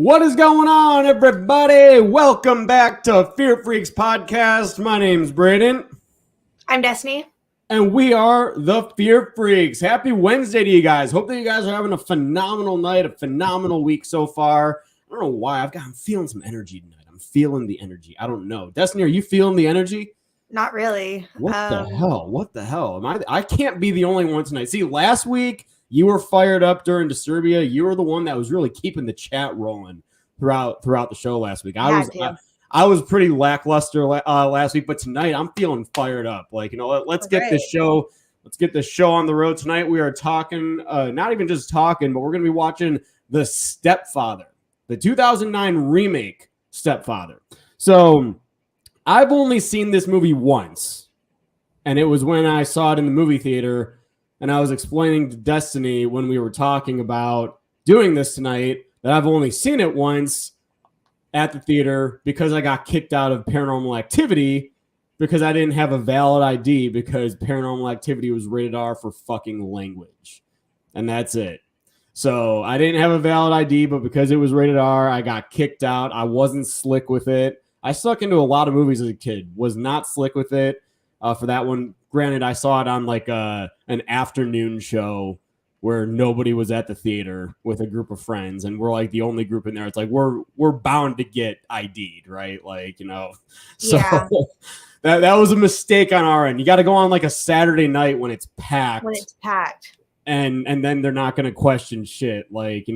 What is going on, everybody? Welcome back to Fear Freaks Podcast. My name's Braden. I'm Destiny. And we are the Fear Freaks. Happy Wednesday to you guys. Hope that you guys are having a phenomenal night, a phenomenal week so far. I don't know why. I'm feeling some energy tonight. I'm feeling the energy. I don't know. Destiny, are you feeling the energy? Not really. What the hell? What the hell? I can't be the only one tonight. See, last week, you were fired up during Disturbia. You were the one that was really keeping the chat rolling throughout the show last week. I was pretty lackluster last week, but tonight I'm feeling fired up. Like, let's get this show on the road tonight. We are talking, not even just talking, but we're going to be watching The Stepfather, the 2009 remake Stepfather. So I've only seen this movie once, and it was when I saw it in the movie theater. And I was explaining to Destiny when we were talking about doing this tonight that I've only seen it once at the theater because I got kicked out of Paranormal Activity because I didn't have a valid ID because Paranormal Activity was rated R for fucking language. And that's it. So I didn't have a valid ID, but because it was rated R, I got kicked out. I wasn't slick with it. I stuck into a lot of movies as a kid, was not slick with it for that one. Granted, I saw it on like an afternoon show where nobody was at the theater with a group of friends, and we're like the only group in there. It's like we're bound to get ID'd, right? Like, So yeah. that was a mistake on our end. You got to go on like a Saturday night when it's packed. And then they're not going to question shit. Like,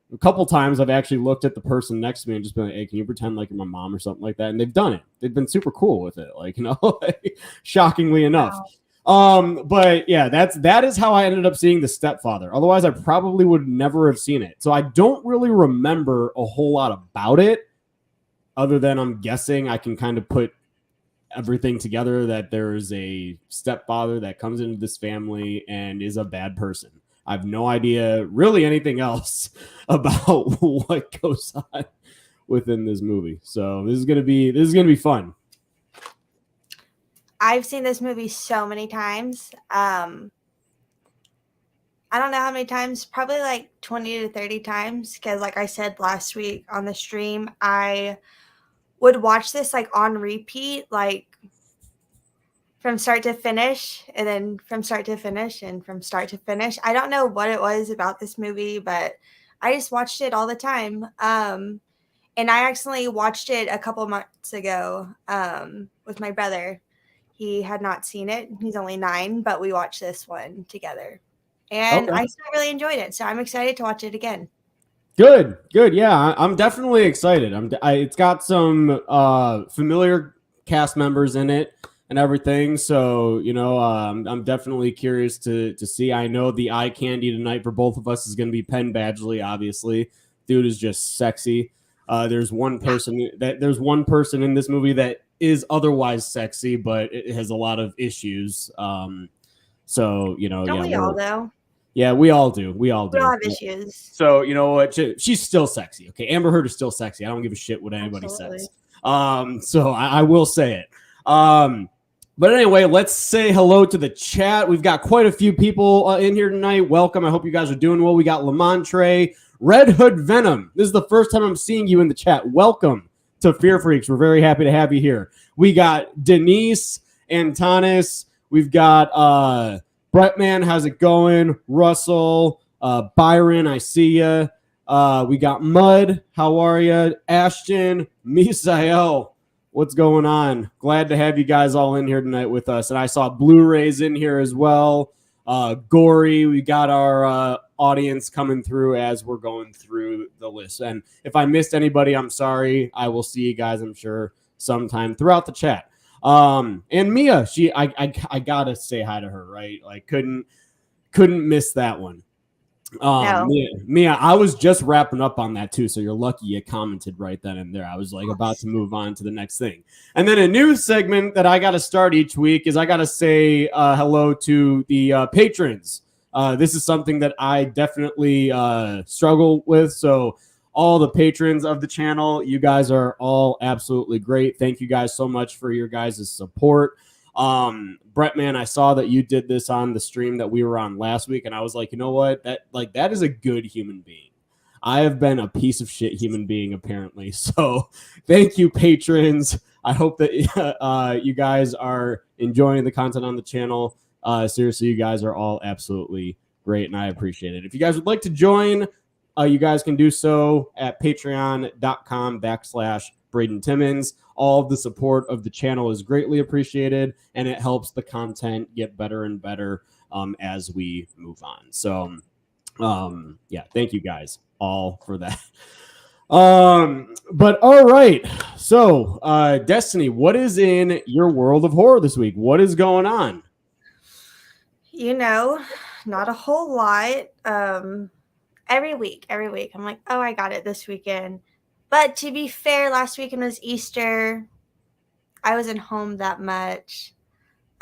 a couple times I've actually looked at the person next to me and just been like, hey, can you pretend like you're my mom or something like that? And they've done it. They've been super cool with it. Like, shockingly enough. Wow. But yeah, that is how I ended up seeing The Stepfather. Otherwise, I probably would never have seen it. So I don't really remember a whole lot about it other than I'm guessing I can kind of put everything together that there's a stepfather that comes into this family and is a bad person. I have no idea really anything else about what goes on within this movie. So this is gonna be fun. I've seen this movie so many times. I don't know how many times, probably like 20 to 30 times. Because like I said last week on the stream, I would watch this like on repeat, like from start to finish, and then from start to finish, and from start to finish. I don't know what it was about this movie, but I just watched it all the time. And I accidentally watched it a couple months ago with my brother. He had not seen it. He's only 9, but we watched this one together. And I still really enjoyed it, so I'm excited to watch it again. Good. Yeah, I'm definitely excited. It's got some familiar cast members in it and everything. So, I'm definitely curious to see. I know the eye candy tonight for both of us is going to be Penn Badgley, obviously. Dude is just sexy. There's one person in this movie that is otherwise sexy, but it has a lot of issues. Don't we all, though? Yeah, we all do. We all have issues. So, you know what? She's still sexy. Okay, Amber Heard is still sexy. I don't give a shit what anybody says. So I will say it. But anyway, let's say hello to the chat. We've got quite a few people in here tonight. Welcome. I hope you guys are doing well. We got Lamontre, Red Hood Venom. This is the first time I'm seeing you in the chat. Welcome to Fear Freaks. We're very happy to have you here. We got Denise, Antonis. We've got Brettman. How's it going? Russell, Byron. I see ya. We got Mud. How are you? Ashton, Misael. What's going on? Glad to have you guys all in here tonight with us. And I saw Blu-rays in here as well. Gory, we got our audience coming through as we're going through the list. And if I missed anybody, I'm sorry. I will see you guys, I'm sure, sometime throughout the chat. And Mia, I gotta say hi to her, right? Like couldn't miss that one. No. Mia, I was just wrapping up on that too, so you're lucky you commented right then and there. I was like about to move on to the next thing. And then a new segment that I got to start each week is I got to say hello to the patrons. This is something that I definitely struggle with. So all the patrons of the channel, you guys are all absolutely great. Thank you guys so much for your guys' support. Brettman, I saw that you did this on the stream that we were on last week, and I was like, you know what? That is a good human being. I have been a piece of shit human being, apparently. So thank you, patrons. I hope that you guys are enjoying the content on the channel. Seriously, you guys are all absolutely great, and I appreciate it. If you guys would like to join, you guys can do so at patreon.com/Braden Timmons. All of the support of the channel is greatly appreciated, and it helps the content get better and better as we move on. So, yeah, thank you guys all for that. But all right. So, Destiny, what is in your world of horror this week? What is going on? You know, not a whole lot. Every week, I'm like, oh, I got it this weekend. But to be fair, last weekend was Easter. I wasn't home that much.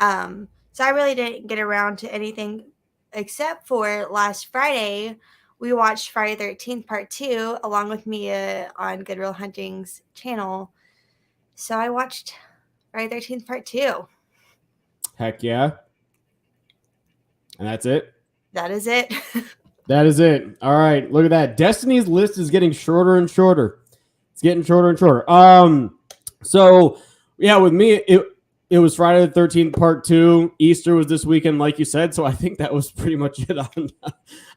So I really didn't get around to anything except for last Friday. We watched Friday 13th Part 2 along with Mia on Good Will Hunting's channel. So I watched Friday 13th Part 2. Heck yeah. And that's it? That is it. That is it. All right. Look at that. Destiny's list is getting shorter and shorter. It's getting shorter and shorter. So yeah, with me, it was Friday the 13th Part 2. Easter was this weekend, like you said. So I think that was pretty much it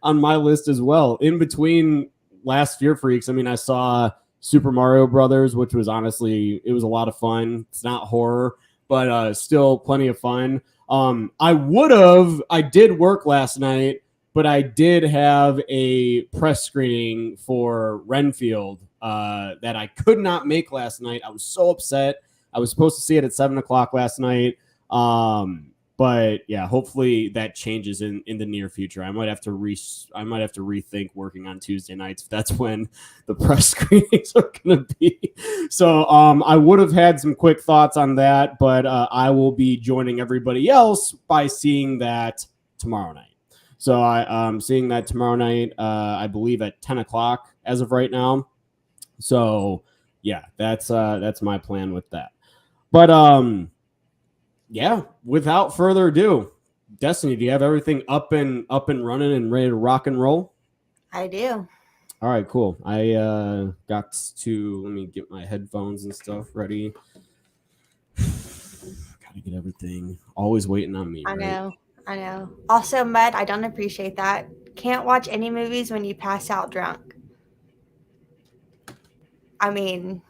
on my list as well. In between last Fear Freaks, I mean, I saw Super Mario Brothers, which was honestly, it was a lot of fun. It's not horror, but still plenty of fun. I did work last night, but I did have a press screening for Renfield that I could not make last night. I was so upset. I was supposed to see it at 7:00 last night. But yeah, hopefully that changes in the near future. I might have to rethink working on Tuesday nights if that's when the press screenings are going to be. So I would have had some quick thoughts on that, but I will be joining everybody else by seeing that tomorrow night. So I'm seeing that tomorrow night, I believe at 10:00 as of right now. So yeah, that's my plan with that. But yeah, without further ado, Destiny, do you have everything up and running and ready to rock and roll? I do. All right, cool. I got to let me get my headphones and stuff ready. Gotta get everything. Always waiting on me. I know. Also, Mud, I don't appreciate that. Can't watch any movies when you pass out drunk. I mean,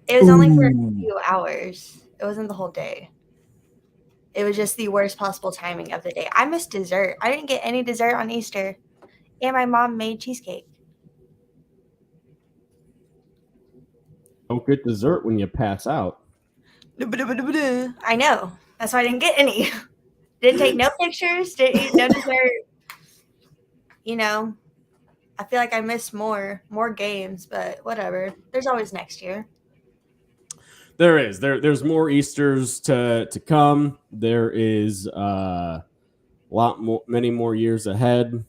it was only for a few hours. It wasn't the whole day. It was just the worst possible timing of the day. I missed dessert. I didn't get any dessert on Easter. And my mom made cheesecake. Don't get dessert when you pass out. I know. That's why I didn't get any. Didn't take no pictures. Didn't eat no dessert. You know, I feel like I missed more games, but whatever. There's always next year. There is. There's more Easters to come. There is many more years ahead.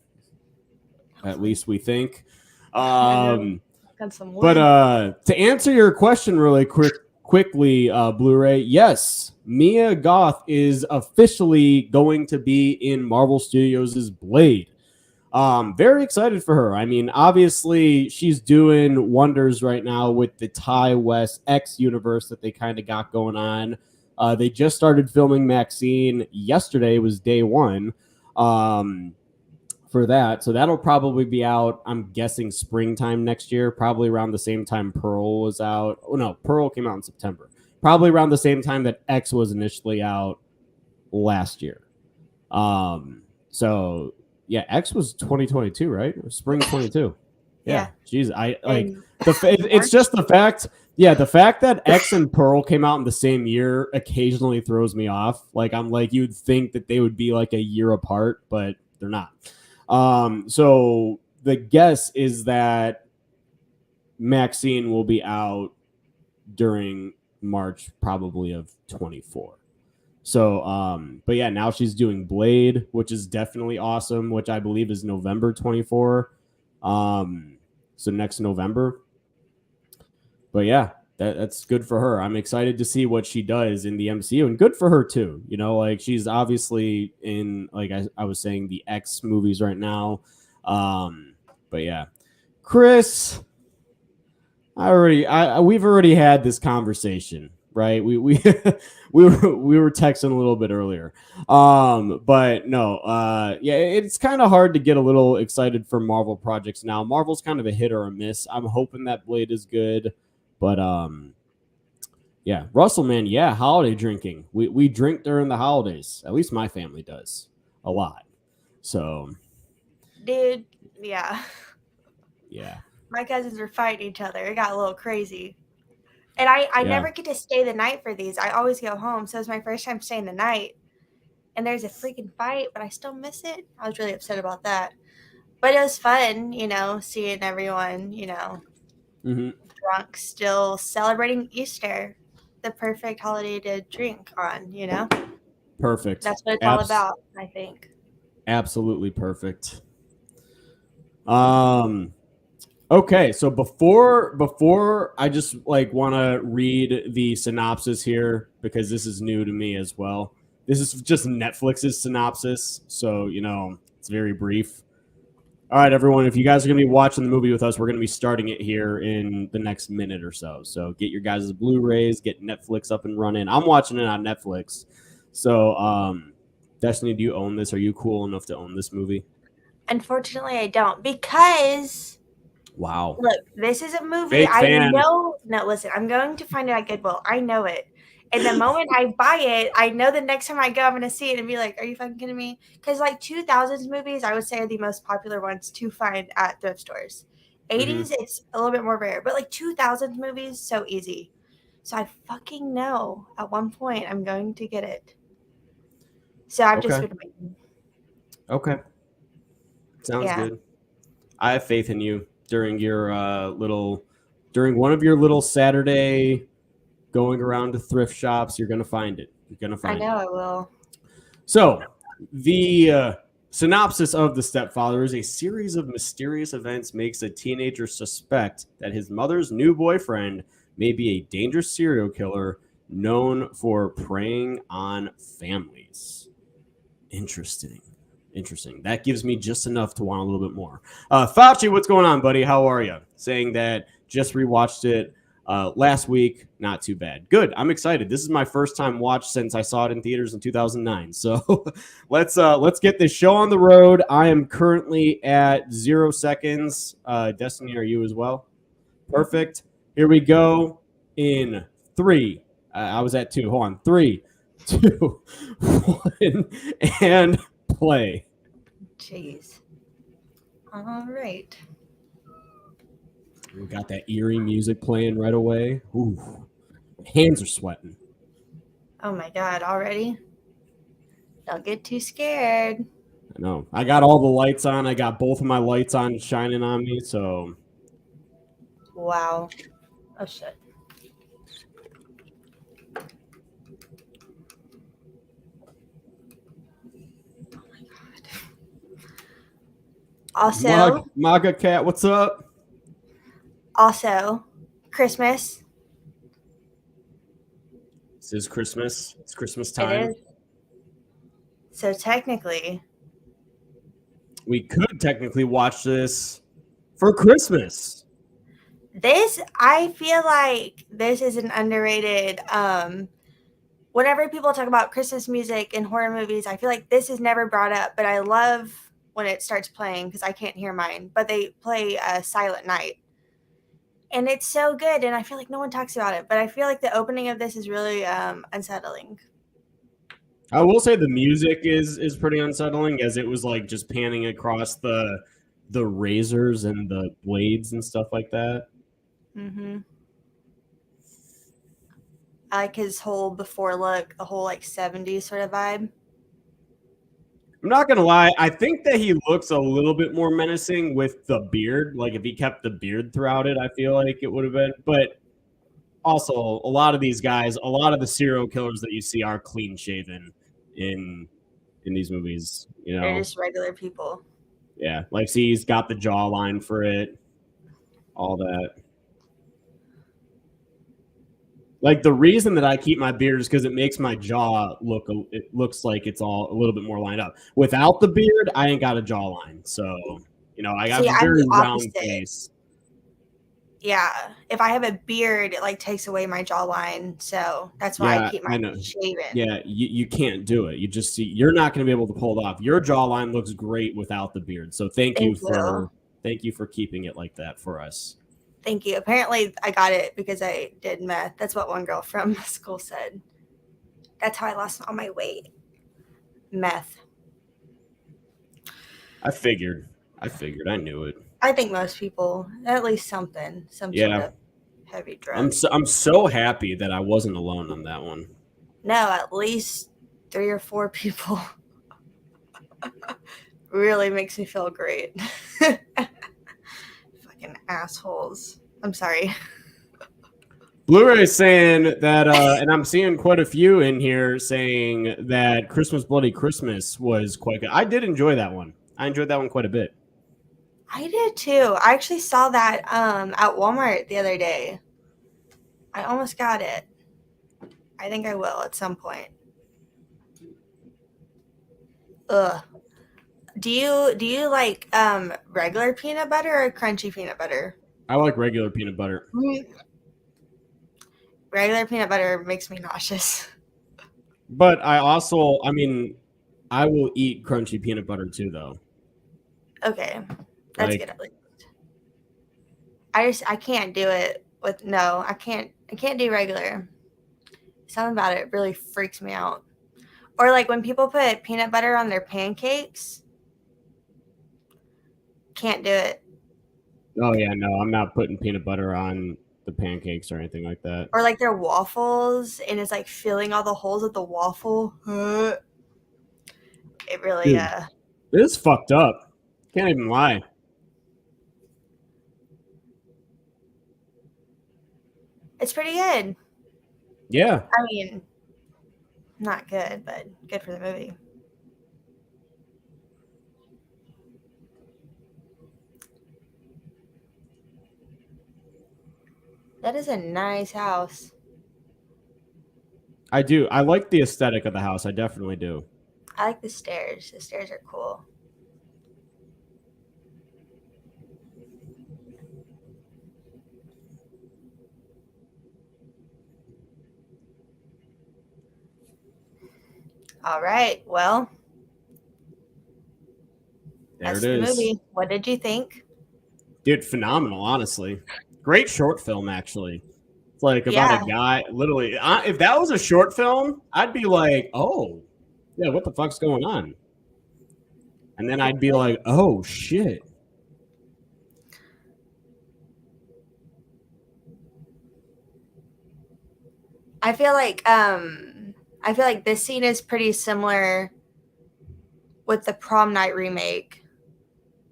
At least we think. But to answer your question really quickly, Blu-ray, yes, Mia Goth is officially going to be in Marvel Studios' Blade. Very excited for her. I mean, obviously, she's doing wonders right now with the Ty West X universe that they kind of got going on. They just started filming Maxine. Yesterday was day one for that. So that'll probably be out, I'm guessing, springtime next year, probably around the same time Pearl was out. Oh, no, Pearl came out in September. Probably around the same time that X was initially out last year. So... yeah, X was 2022, right? Spring 22. Yeah. Jeez, I like it's just the fact. Yeah, the fact that X and Pearl came out in the same year occasionally throws me off. Like I'm like you'd think that they would be like a year apart, but they're not. So the guess is that Maxine will be out during March, probably of 24. So, but yeah, now she's doing Blade, which is definitely awesome, which I believe is November 24. So next November. But yeah, that's good for her. I'm excited to see what she does in the MCU, and good for her too. You know, like she's obviously in, like I was saying, the X movies right now. But yeah, Chris, we've already had this conversation, right? We were texting a little bit earlier. But no, yeah, it's kind of hard to get a little excited for Marvel projects now. Marvel's kind of a hit or a miss. I'm hoping that Blade is good, but yeah, Russell, man, yeah, holiday drinking. We drink during the holidays. At least my family does a lot. So, dude, yeah. Yeah. My cousins were fighting each other. It got a little crazy. And I never get to stay the night for these. I always go home. So it's my first time staying the night. And there's a freaking fight, but I still miss it. I was really upset about that. But it was fun, seeing everyone, drunk, still celebrating Easter. The perfect holiday to drink on, Perfect. That's what it's all about, I think. Absolutely perfect. Okay, so before I just want to read the synopsis here because this is new to me as well. This is just Netflix's synopsis, so it's very brief. All right, everyone, if you guys are going to be watching the movie with us, we're going to be starting it here in the next minute or so. So get your guys' Blu-rays, get Netflix up and running. I'm watching it on Netflix. So, Destiny, do you own this? Are you cool enough to own this movie? Unfortunately, I don't because... Wow. Look, this is a movie Fake fan. know. No, listen, I'm going to find it at Goodwill. I know it. And the moment I buy it, I know the next time I go, I'm going to see it and be like, are you fucking kidding me? Because 2000s movies, I would say, are the most popular ones to find at thrift stores. 80s, it's a little bit more rare. But 2000s movies, so easy. So I fucking know at one point I'm going to get it. So I've just been waiting. Okay. Sounds good. I have faith in you. During your during one of your little Saturday going around to thrift shops, you're gonna find it. You're gonna find it. I know I will. So the synopsis of The Stepfather is: a series of mysterious events makes a teenager suspect that his mother's new boyfriend may be a dangerous serial killer known for preying on families. Interesting. That gives me just enough to want a little bit more. Fauci, what's going on, buddy? How are you? Saying that just rewatched it last week. Not too bad. Good. I'm excited. This is my first time watch since I saw it in theaters in 2009. So let's get this show on the road. I am currently at 0 seconds. Destiny, are you as well? Perfect. Here we go. In 3. I was at 2. Hold on. 3, 2, 1, and play. Jeez. All right. We got that eerie music playing right away. Ooh, hands are sweating. Oh my God, already? Don't get too scared. I know. I got all the lights on. I got both of my lights on shining on me, so. Wow. Oh, shit. Also, Maga Cat, what's up? Also, Christmas. This is Christmas. It's Christmas time. It is. So technically, we could technically watch this for Christmas. I feel like this is an underrated. Whenever people talk about Christmas music in horror movies, I feel like this is never brought up, but I love when it starts playing because I can't hear mine, but they play Silent Night. And it's so good, and I feel like no one talks about it, but I feel like the opening of this is really unsettling. I will say the music is pretty unsettling, as it was just panning across the razors and the blades and stuff like that. Mm-hmm. I like his whole before look, the whole 70s sort of vibe. I'm not going to lie. I think that he looks a little bit more menacing with the beard. If he kept the beard throughout it, I feel like it would have been. But also, a lot of these guys, a lot of the serial killers that you see are clean shaven in these movies. They're just regular people. Yeah. See, he's got the jawline for it. All that. The reason that I keep my beard is because it makes my jaw it looks like it's all a little bit more lined up. Without the beard, I ain't got a jawline. So, I got a very round face. Yeah, if I have a beard, it like takes away my jawline, so that's why I Yeah, keep I mine know. shaven. Yeah, you can't do it. You just see you're not going to be able to pull it off. Your jawline looks great without the beard. So Thank you. thank you for keeping it like that for us. Thank you. Apparently, I got it because I did meth. That's what one girl from school said. That's how I lost all my weight. Meth. I figured. I knew it. I think most people, at least something, some sort Yeah. of heavy drug. I'm so happy that I wasn't alone on that one. No, at least 3 or 4 people. Really makes me feel great. Fucking assholes. I'm sorry. Blu-ray is saying that, and I'm seeing quite a few in here saying that Christmas Bloody Christmas was quite good. I did enjoy that one. I enjoyed that one quite a bit. I did too. I actually saw that at Walmart the other day. I almost got it. I think I will at some point. Ugh. Do you like regular peanut butter or crunchy peanut butter? I like regular peanut butter. Regular peanut butter makes me nauseous. But I mean, I will eat crunchy peanut butter too, though. Okay, that's Like, good at least. I can't do it with no. I can't do regular. Something about it really freaks me out. Or like when people put peanut butter on their pancakes. Can't do it. oh yeah, no, I'm not putting peanut butter on the pancakes or anything like that. Or like their waffles and it's like filling all the holes of the waffle. It really Dude, this is fucked up. Can't even lie. it's pretty good. Yeah. I mean, not good, but good for the movie. That is a nice house. I do. I like the aesthetic of the house. I definitely do. I like the stairs. The stairs are cool. All right. Well, There that's it the is. movie. What did you think? Dude, phenomenal, honestly. Great short film, actually. It's like about a Yeah. guy, literally. If that was a short film, I'd be like, oh, yeah, what the fuck's going on? And then I'd be like, oh, shit. I feel like this scene is pretty similar with the Prom Night remake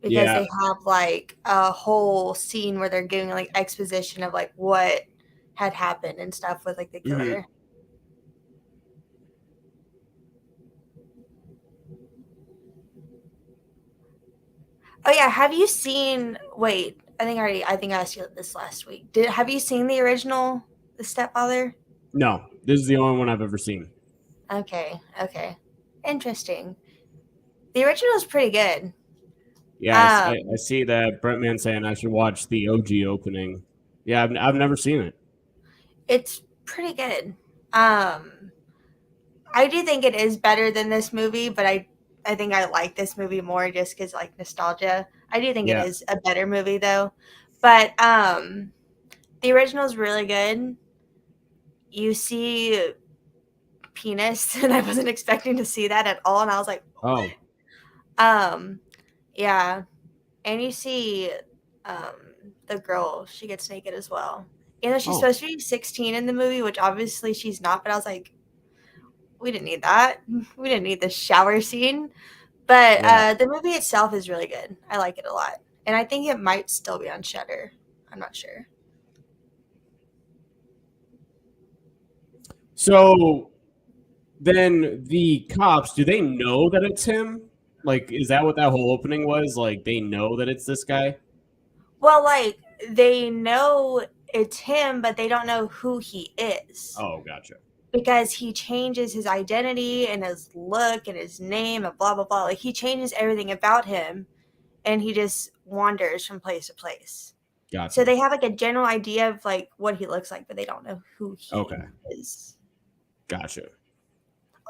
because Yeah. they have like a whole scene where they're giving like exposition of like what had happened and stuff with like the Mm-hmm. killer. Oh yeah, have you seen? Wait, I think I asked you this last week. Have you seen the original, The Stepfather? No, this is the only one I've ever seen. Okay, interesting. The original is pretty good. Yeah, I see that Brentman saying I should watch the OG opening. Yeah, I've never seen it. It's pretty good. Um, I do think it is better than this movie, but I think I like this movie more just because like nostalgia. I do think it Yeah. is a better movie though, but the original is really good. You see penis, and I wasn't expecting to see that at all, and I was like, Oh, um, yeah, and you see the girl, she gets naked as well. You know, she's oh, supposed to be 16 in the movie, which obviously she's not, but I was like, we didn't need that. We didn't need the shower scene. But yeah. the movie itself is really good. I like it a lot. And I think it might still be on Shudder. I'm not sure. So then the cops, do they know that it's him? Like, is that what that whole opening was? Like, they know that it's this guy? Well, like, they know it's him, but they don't know who he is. Oh, gotcha. Because he changes his identity and his look and his name and blah, blah, blah. Like, he changes everything about him, and he just wanders from place to place. Gotcha. So they have like a general idea of like what he looks like, but they don't know who he is. Gotcha.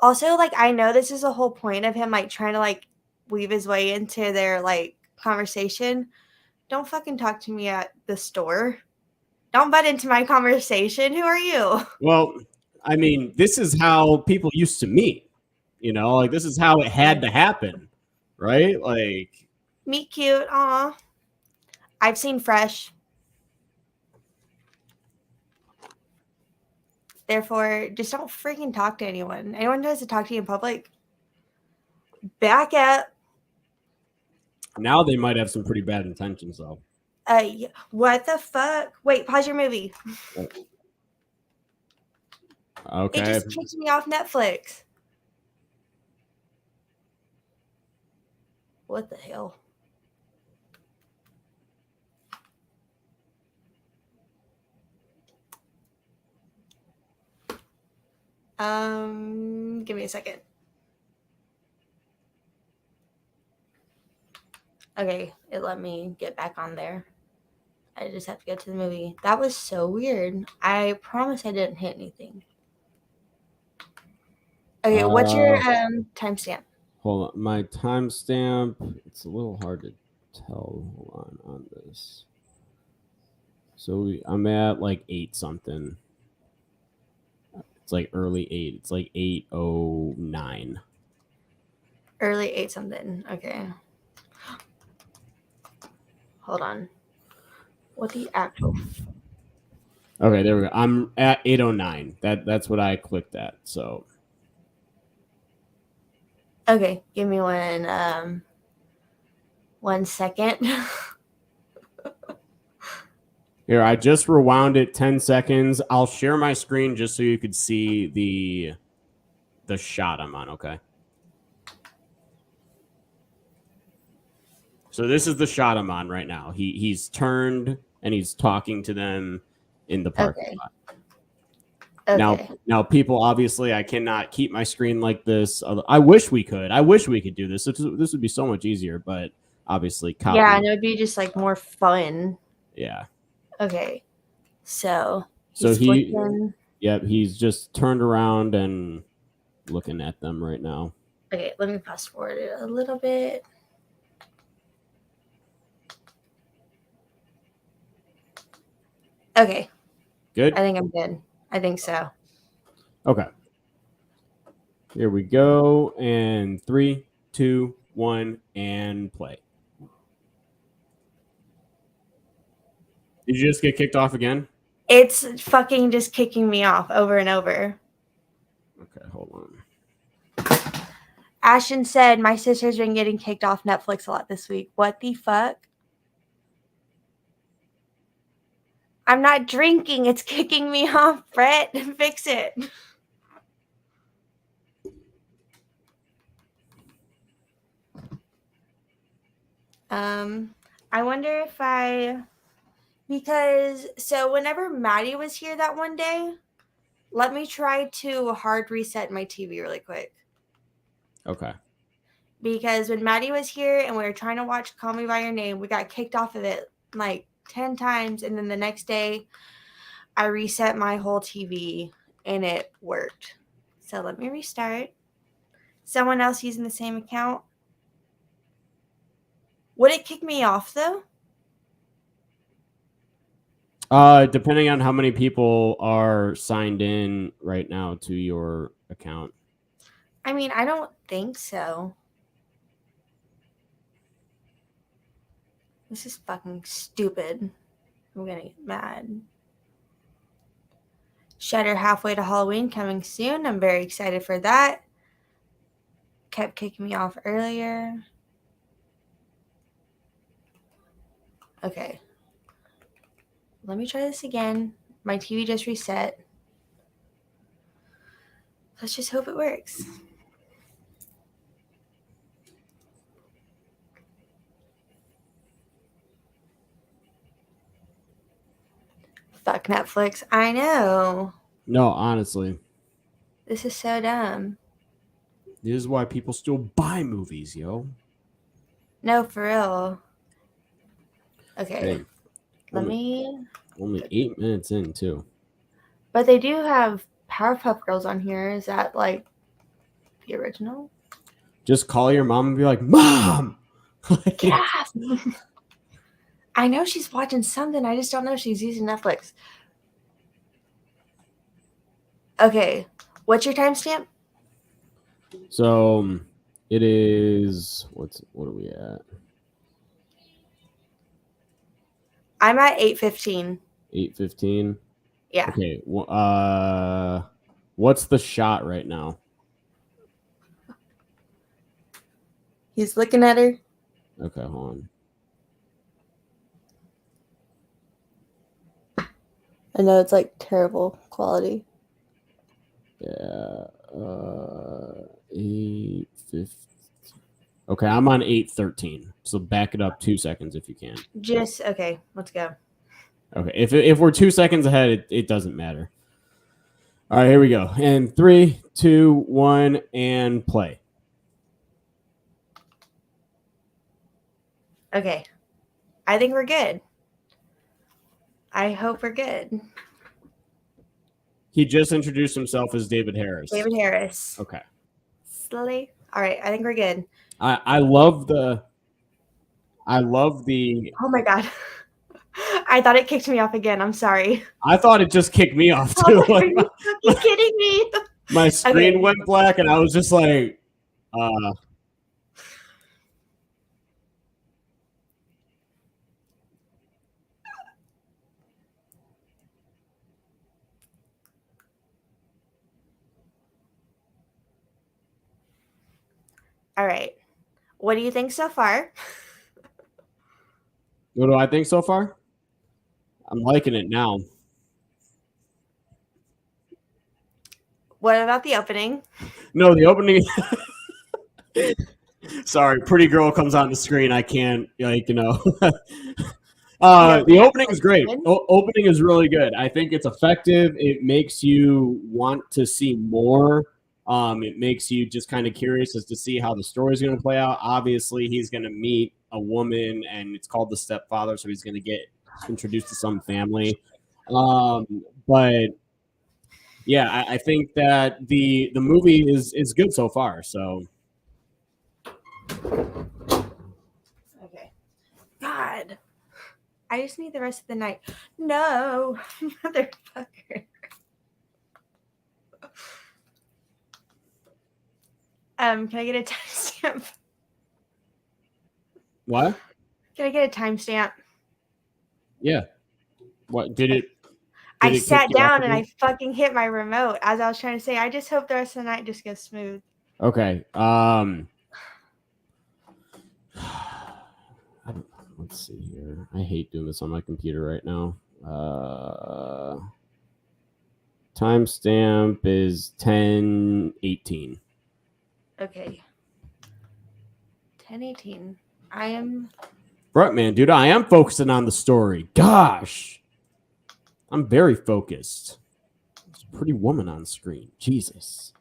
Also, like, I know this is the whole point of him like trying to like weave his way into their like conversation. Don't fucking talk to me at the store. Don't butt into my conversation. Who are you? Well, I mean, this is how people used to meet. Like this is how it had to happen, right? Like meet cute. Aw. I've seen Fresh. Therefore, just don't freaking talk to anyone. Anyone tries to talk to you in public, back up. now they might have some pretty bad intentions, though. What the fuck? Wait, pause your movie. Okay. It just kicked me off Netflix. What the hell? Give me a second. Okay, it let me get back on there. I just have to get to the movie. That was so weird. I promise I didn't hit anything. Okay, what's your timestamp? Hold on. My timestamp, it's a little hard to tell. Hold on this. So I'm at like 8 something. It's like early 8. It's like 8:09. Early 8 something. Okay. Hold on. What the actual? Okay, there we go. I'm at 8:09. That's what I clicked at. So. Okay, give me one second. Here, I just rewound it 10 seconds. I'll share my screen just so you could see the shot I'm on, okay? So this is the shot I'm on right now. He's turned and he's talking to them in the parking lot. Okay. Now, people, obviously, I cannot keep my screen like this. I wish we could. I wish we could do this. This would be so much easier, but obviously, yeah, and it would be just like more fun. Yeah. Okay. So he's just turned around and looking at them right now. Okay, let me fast forward it a little bit. Okay. Good? I think I'm good. I think so. Okay. Here we go. And 3, 2, 1, and play. Did you just get kicked off again? It's fucking just kicking me off over and over. Okay, hold on. Ashton said, my sister's been getting kicked off Netflix a lot this week. What the fuck? I'm not drinking. It's kicking me off, Brett. Fix it. I wonder if because whenever Maddie was here that one day, let me try to hard reset my TV really quick. Okay. Because when Maddie was here and we were trying to watch Call Me By Your Name, we got kicked off of it like 10 times. And then the next day, I reset my whole TV and it worked. So let me restart. Someone else using the same account. Would it kick me off though? Depending on how many people are signed in right now to your account. I mean, I don't think so. This is fucking stupid. I'm gonna get mad. Shutter halfway to Halloween coming soon. I'm very excited for that. Kept kicking me off earlier. Okay. Let me try this again. My TV just reset. Let's just hope it works. Fuck Netflix. I know. No, honestly. This is so dumb. This is why people still buy movies, yo. No, for real. Okay. Only 8 minutes in, too. But they do have Powerpuff Girls on here. Is that like the original? Just call your mom and be like, Mom! Yeah. I know she's watching something. I just don't know if she's using Netflix. Okay. What's your timestamp? So it is what are we at? I'm at 8:15. 8:15. Yeah. Okay. What's the shot right now? He's looking at her. Okay, hold on. I know it's like terrible quality. Yeah. 8:15. Okay, I'm on 8:13. So back it up 2 seconds if you can. Just okay. Let's go. Okay, if we're 2 seconds ahead, it doesn't matter. All right, here we go. And 3, 2, 1, and play. Okay. I think we're good. I hope we're good. He just introduced himself as David Harris. David Harris. Okay. Slowly. All right. I think we're good. I love the. Oh my God. I thought it kicked me off again. I'm sorry. I thought it just kicked me off too. Are you fucking kidding me? My screen went black, and I was just like, All right. What do you think so far? What do I think so far? I'm liking it now. What about the opening? No, the opening. Sorry, pretty girl comes on the screen. I can't, the opening is great. Opening is really good. I think it's effective. It makes you want to see more. It makes you just kind of curious as to see how the story is going to play out. Obviously, he's going to meet a woman, and it's called the Stepfather, so he's going to get introduced to some family. But yeah, I think that the movie is good so far. So. Okay. God. I just need the rest of the night. No. Motherfucker. Can I get a timestamp? What? Can I get a timestamp? Yeah. What did it? I sat down and I fucking hit my remote as I was trying to say. I just hope the rest of the night just goes smooth. Okay. Let's see here. I hate doing this on my computer right now. Timestamp is 10:18. Okay. 10:18. I am. Right, man, dude. I am focusing on the story. Gosh. I'm very focused. There's a pretty woman on screen. Jesus.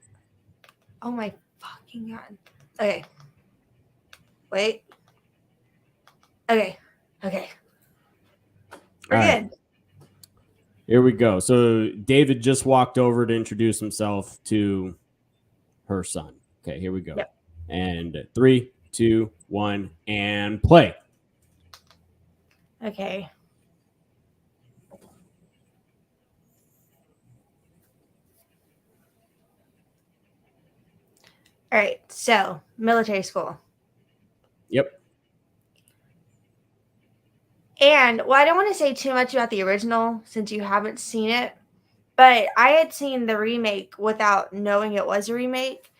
Oh my fucking God. Okay. Wait. Okay. Okay. We're good. Here we go. So David just walked over to introduce himself to her son. Okay, here we go. Yep. And 3, 2, 1, and play. Okay. All right. So, military school. Yep. And, well, I don't want to say too much about the original since you haven't seen it, but I had seen the remake without knowing it was a remake.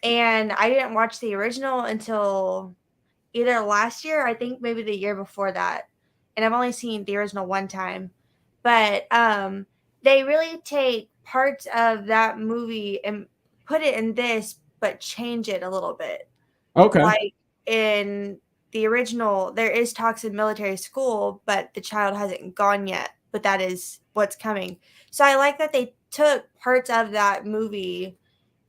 And I didn't watch the original until either last year, I think maybe the year before that. And I've only seen the original one time. But they really take parts of that movie and put it in this, but change it a little bit. Okay. Like in the original, there is talks in military school, but the child hasn't gone yet. But that is what's coming. So I like that they took parts of that movie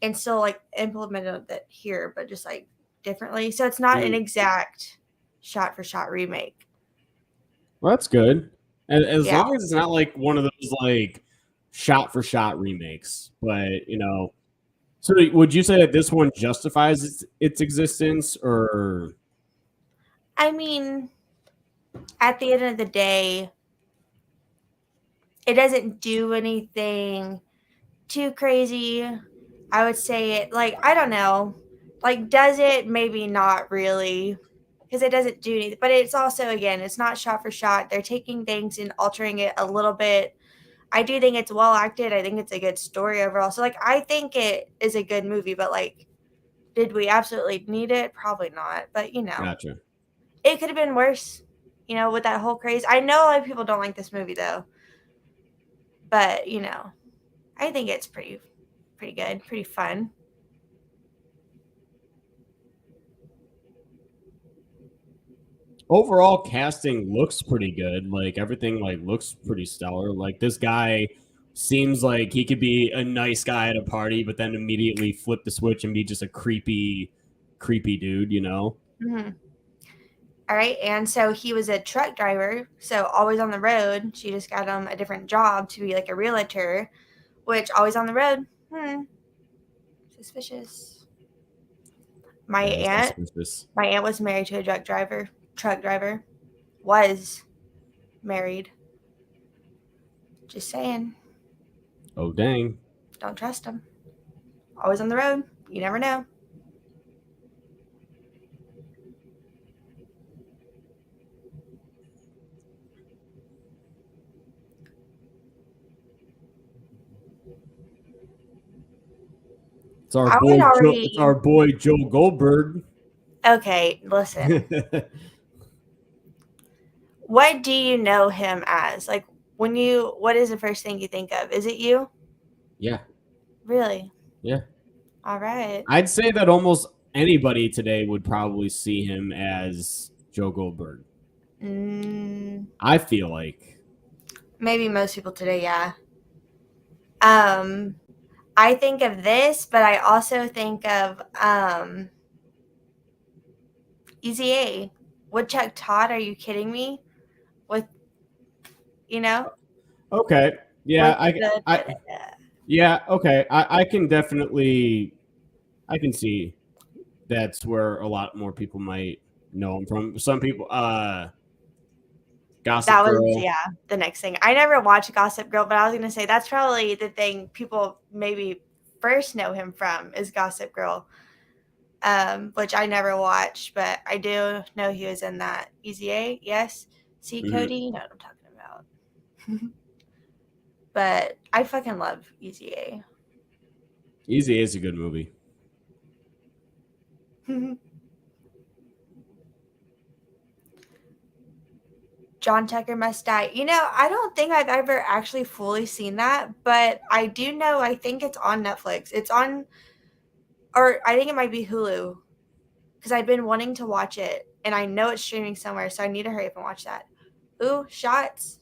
and still like implemented it here, but just like differently. So it's not an exact shot for shot remake. Well, that's good. As Yeah. long as it's not like one of those like shot for shot remakes, but So would you say that this one justifies its existence, or I mean, at the end of the day, it doesn't do anything too crazy. I would say it like I don't know. Like does it? Maybe not really. Because it doesn't do anything. But it's also again, it's not shot for shot. They're taking things and altering it a little bit. I do think it's well acted. I think it's a good story overall. So like I think it is a good movie, but like did we absolutely need it? Probably not. But gotcha? it could have been worse, with that whole craze. I know a lot of people don't like this movie though. But, I think it's pretty good, pretty fun. Overall casting looks pretty good. Like everything like looks pretty stellar. Like this guy seems like he could be a nice guy at a party, but then immediately flip the switch and be just a creepy dude, Mm-hmm. All right, and so he was a truck driver, so always on the road. She just got him a different job to be like a realtor, which always on the road. Suspicious. My That is aunt, suspicious. my aunt was married to a truck driver. Truck driver was married. Just saying, Oh dang. don't trust him. Always on the road. You never know. It's our I would boy Joe. It's already. our boy Joe Goldberg. Okay, listen. What do you know him as? Like what is the first thing you think of? Is it you? Yeah, Really? yeah. All right. I'd say that almost anybody today would probably see him as Joe Goldberg. Mm, I feel like. maybe most people today, yeah. Um, I think of this, but I also think of Easy A. Woodchuck Todd, are you kidding me? With you know, Okay. Yeah, with the yeah, okay. I can definitely I can see that's where a lot more people might know him from. Some people Gossip that was Girl. the next thing. I never watched Gossip Girl, but I was gonna say that's probably the thing people maybe first know him from is Gossip Girl. Which I never watched, but I do know he was in that. Easy A, yes. See, Mhm. Cody, you know what I'm talking about. But I fucking love Easy A. Easy is a good movie. John Tucker Must Die. I don't think I've ever actually fully seen that, but I do know I think it's on Netflix. It's on, or I think it might be Hulu because I've been wanting to watch it and I know it's streaming somewhere, so I need to hurry up and watch that. Ooh, shots.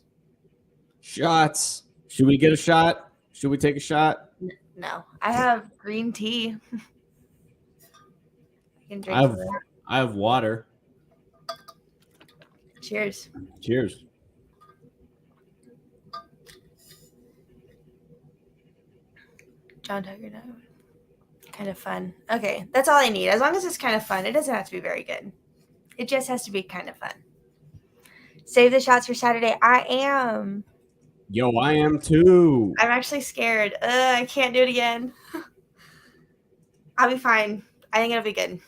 Shots. Should we get a shot? Should we take a shot? No, I have green tea. I can I drink have some of that. I have water. Cheers. Cheers. John Tucker, no. Kind of fun. Okay, that's all I need. As long as it's kind of fun, it doesn't have to be very good. It just has to be kind of fun. Save the shots for Saturday. I am. Yo, I am too. I'm actually scared. I can't do it again. I'll be fine. I think it'll be good.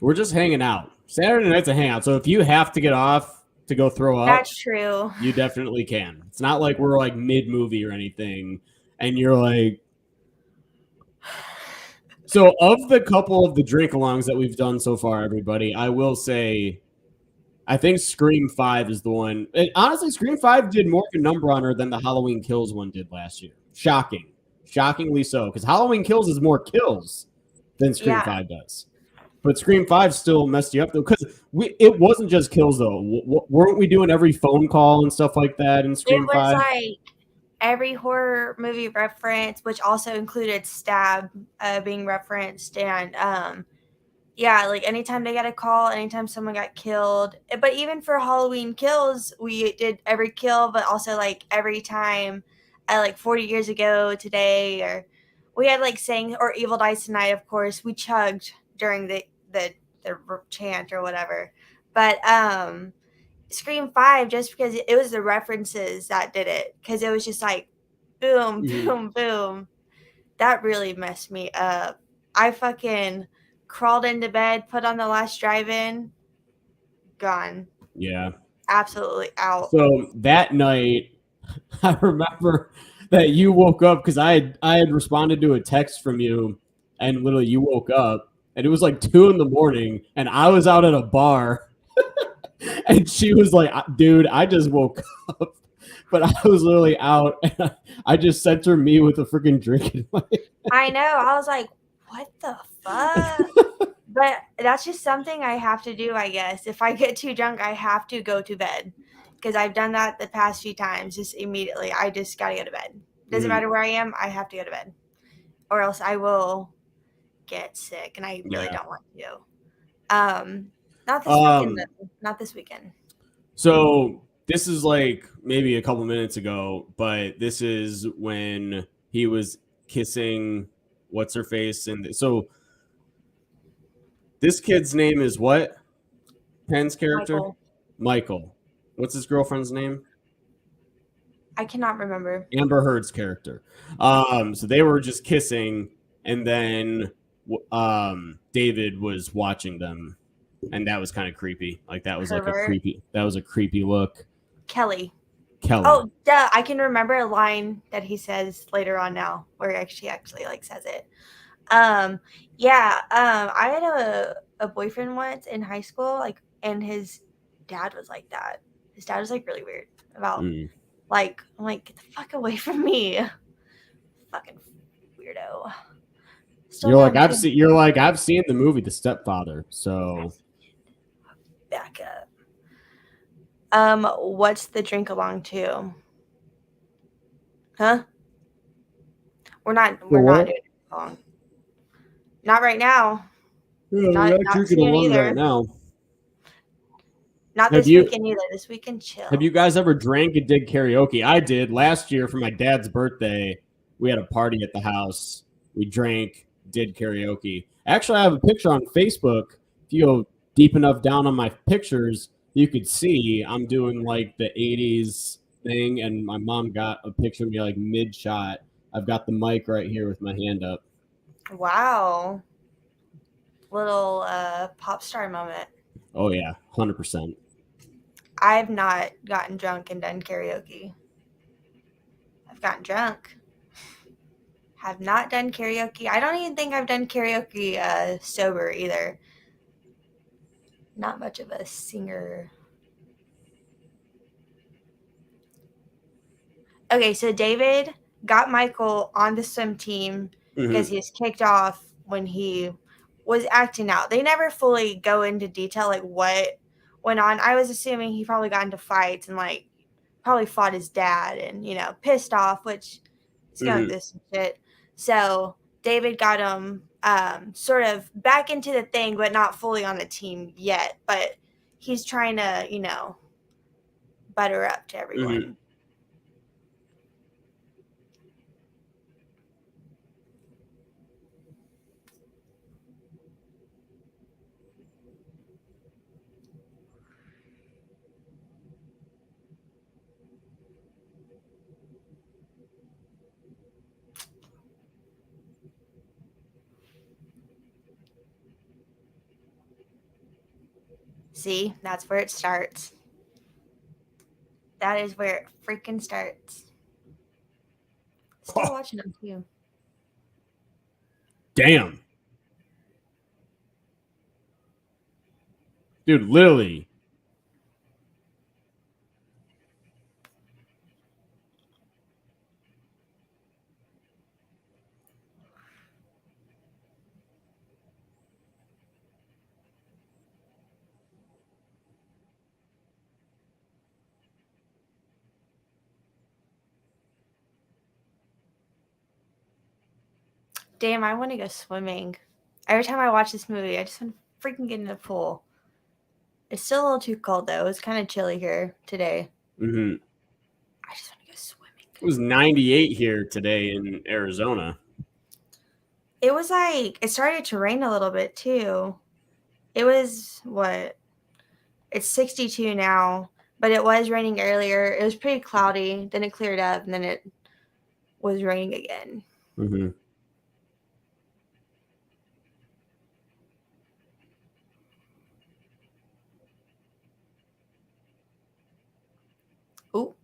We're just hanging out. Saturday night's a hangout. So if you have to get off to go throw up, That's true. you definitely can. It's not like we're like mid movie or anything, and you're like. So of the couple of the drink alongs that we've done so far, everybody, I will say, I think Scream 5 is the one. Honestly, Scream 5 did more of a number on her than the Halloween Kills one did last year. Shockingly so, because Halloween Kills is more kills than Scream Yeah. 5 does. But Scream 5 still messed you up though, because it wasn't just kills though. Weren't we doing every phone call and stuff like that in Scream It was 5? like every horror movie reference, which also included Stab being referenced, and Yeah, like anytime they got a call, anytime someone got killed. But even for Halloween kills, we did every kill, but also like every time, like 40 years ago today, or we had like saying or Evil Dies Tonight. Of course, we chugged during the chant or whatever. But Scream 5, just because it was the references that did it, because it was just like boom, boom, boom. That really messed me up. I fucking crawled into bed, put on the last drive-in, gone. Yeah. Absolutely out. So that night, I remember that you woke up because I had responded to a text from you, and literally you woke up, and it was like 2 a.m, and I was out at a bar, and she was like, "Dude, I just woke up." But I was literally out, and I just sent her me with a freaking drink in my I know. I was like, what the fuck? But that's just something I have to do, I guess. If I get too drunk, I have to go to bed. Because I've done that the past few times, just immediately. I just got to go to bed. Doesn't matter where I am, I have to go to bed. Or else I will get sick, and I really Yeah. don't want to. Not this weekend, though. Not this weekend. So this is like maybe a couple minutes ago, but this is when he was kissing what's her face, and so this kid's name is what? Penn's character? Michael. Michael. What's his girlfriend's name? I cannot remember. Amber Heard's character. So they were just kissing, and then David was watching them, and that was kind of creepy. Like that was like a Pervert. creepy. That was a creepy look. Kelly. Kelly. Oh, duh. I can remember a line that he says later on now, where he actually like says it. Yeah. I had a boyfriend once in high school, like, and his dad was like that. His dad was like really weird about like, I'm like, get the fuck away from me, fucking weirdo. Still You're like down I've too. seen. You're like I've seen the movie The Stepfather. So Back up. What's the drink along to? Huh? We're not for doing what? it long. Not right now. Yeah, we're Not not not drinking soon along right either. now. Not Have this you weekend either. This weekend have you chill. guys ever drank and did karaoke? I did last year for my dad's birthday. We had a party at the house. We drank, did karaoke. Actually, I have a picture on Facebook. If you go deep enough down on my pictures, you could see I'm doing like the 80s thing, and my mom got a picture of me like mid shot. I've got the mic right here with my hand up. Wow. Little pop star moment. Oh yeah, 100%. I've not gotten drunk and done karaoke. I've gotten drunk. Have not done karaoke. I don't even think I've done karaoke sober either. Not much of a singer. Okay, so David got Michael on the swim team because he was kicked off when he was acting out. They never fully go into detail like what went on. I was assuming he probably got into fights and like probably fought his dad and pissed off, which is going through some shit. So David got him sort of back into the thing, but not fully on the team yet. But he's trying to butter up to everyone. See, that's where it starts. That is where it freaking starts. Still watching them too. Damn. Dude, literally. Damn, I want to go swimming. Every time I watch this movie, I just want to freaking get in the pool. It's still a little too cold though. It's kind of chilly here today. Mm-hmm. I just want to go swimming. It was 98 here today in Arizona. It was like it started to rain a little bit too. It was what? It's 62 now, but it was raining earlier. It was pretty cloudy. Then it cleared up, and then it was raining again. Mm-hmm. Ooh.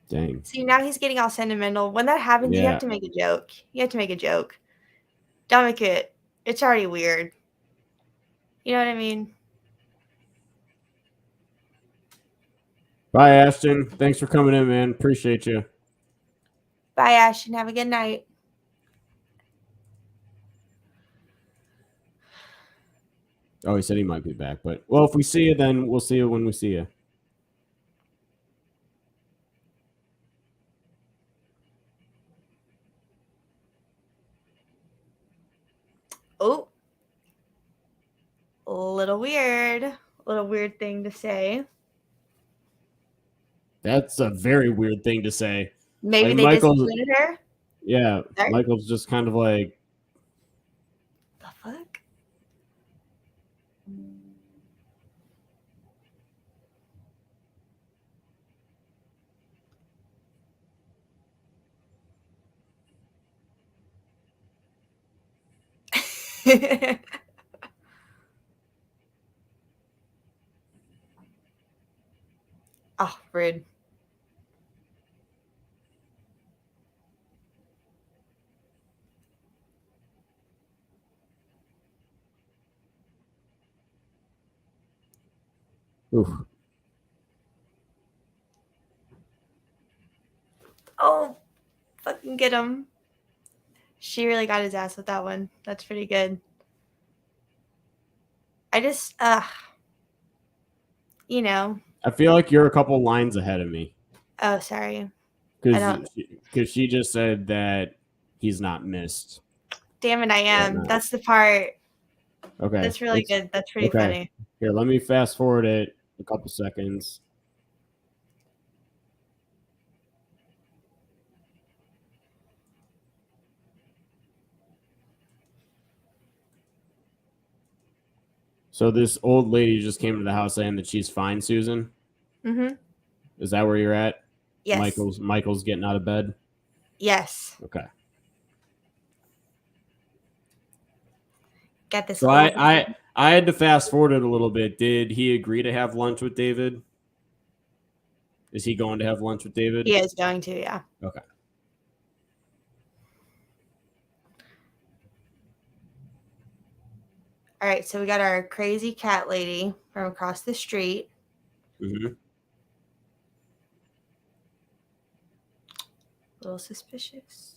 Dang. See, now he's getting all sentimental. When that happens, you have to make a joke. You have to make a joke. Don't make it. It's already weird. You know what I mean? Bye, Ashton. Thanks for coming in, man. Appreciate you. Bye, Ashton. Have a good night. Oh, he said he might be back, but well, if we see you, then we'll see you when we see you. Oh. A little weird. A little weird thing to say. That's a very weird thing to say. Maybe Like they Michael's, disappointed her. yeah, Sorry? Michael's just kind of like, The fuck? Oh, rude. oof. Oh, fucking get him. She really got his ass with that one. That's pretty good. I just, you know. I feel like you're a couple lines ahead of me Oh, sorry. I don't. because she just said that he's not missed. Damn it, I am. Whatnot. That's the part. Okay, That's really good. That's pretty okay. funny. Here, let me fast forward it a couple seconds. So this old lady just came to the house saying that she's fine, Susan. Mm-hmm. Is that where you're at? Yes. Michael's getting out of bed. Yes. Okay. Got this. So I had to fast forward it a little bit. Did he agree to have lunch with David? Is he going to have lunch with David? He is going to, yeah. Okay. All right, so we got our crazy cat lady from across the street. Mm-hmm. A little suspicious.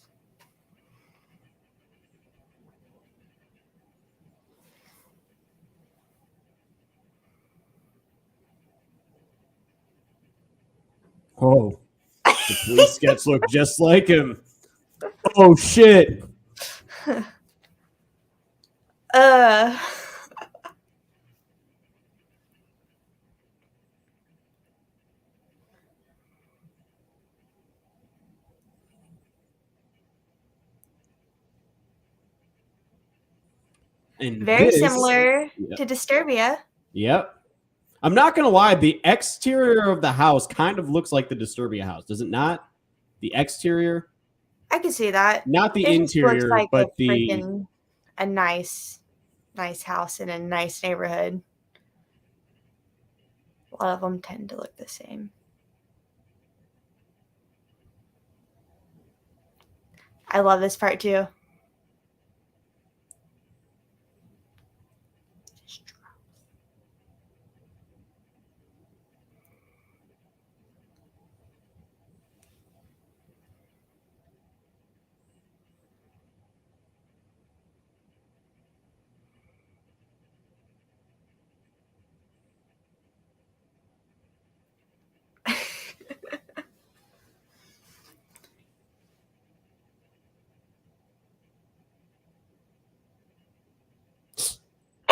Oh, the police sketch looked just like him. Oh shit! uh. And Very similar Yep. to Disturbia. Yep. I'm not gonna lie. The exterior of the house kind of looks like the Disturbia house, does it not? The exterior, I can see that. not the It just looks interior, like but a nice house in a nice neighborhood. A lot of them tend to look the same. I love this part too.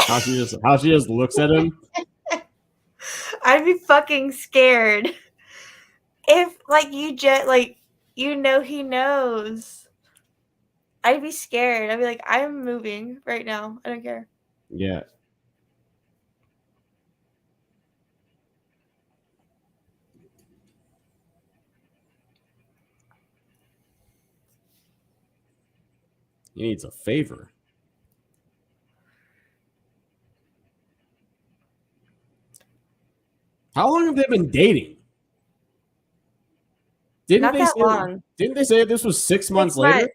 How she just looks at him. I'd be fucking scared if like you just like you know he knows. I'd be scared. I'd be like, I'm moving right now. I don't care. Yeah. He needs a favor. How long have they been dating? Not that long. Didn't they say this was 6 months later?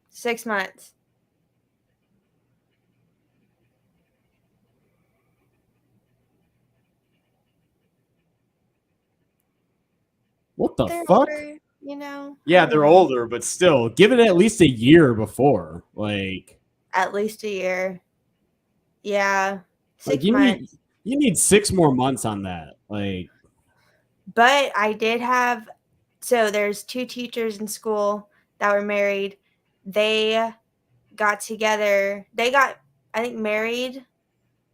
6 months. What the They're fuck? older, you know. Yeah, they're older, but still, give it at least a year before. Like, at least a year. Yeah, like 6 months. you need 6 more months on that. Like, but I did have. So there's 2 teachers in school that were married. They got together. They got, I think, married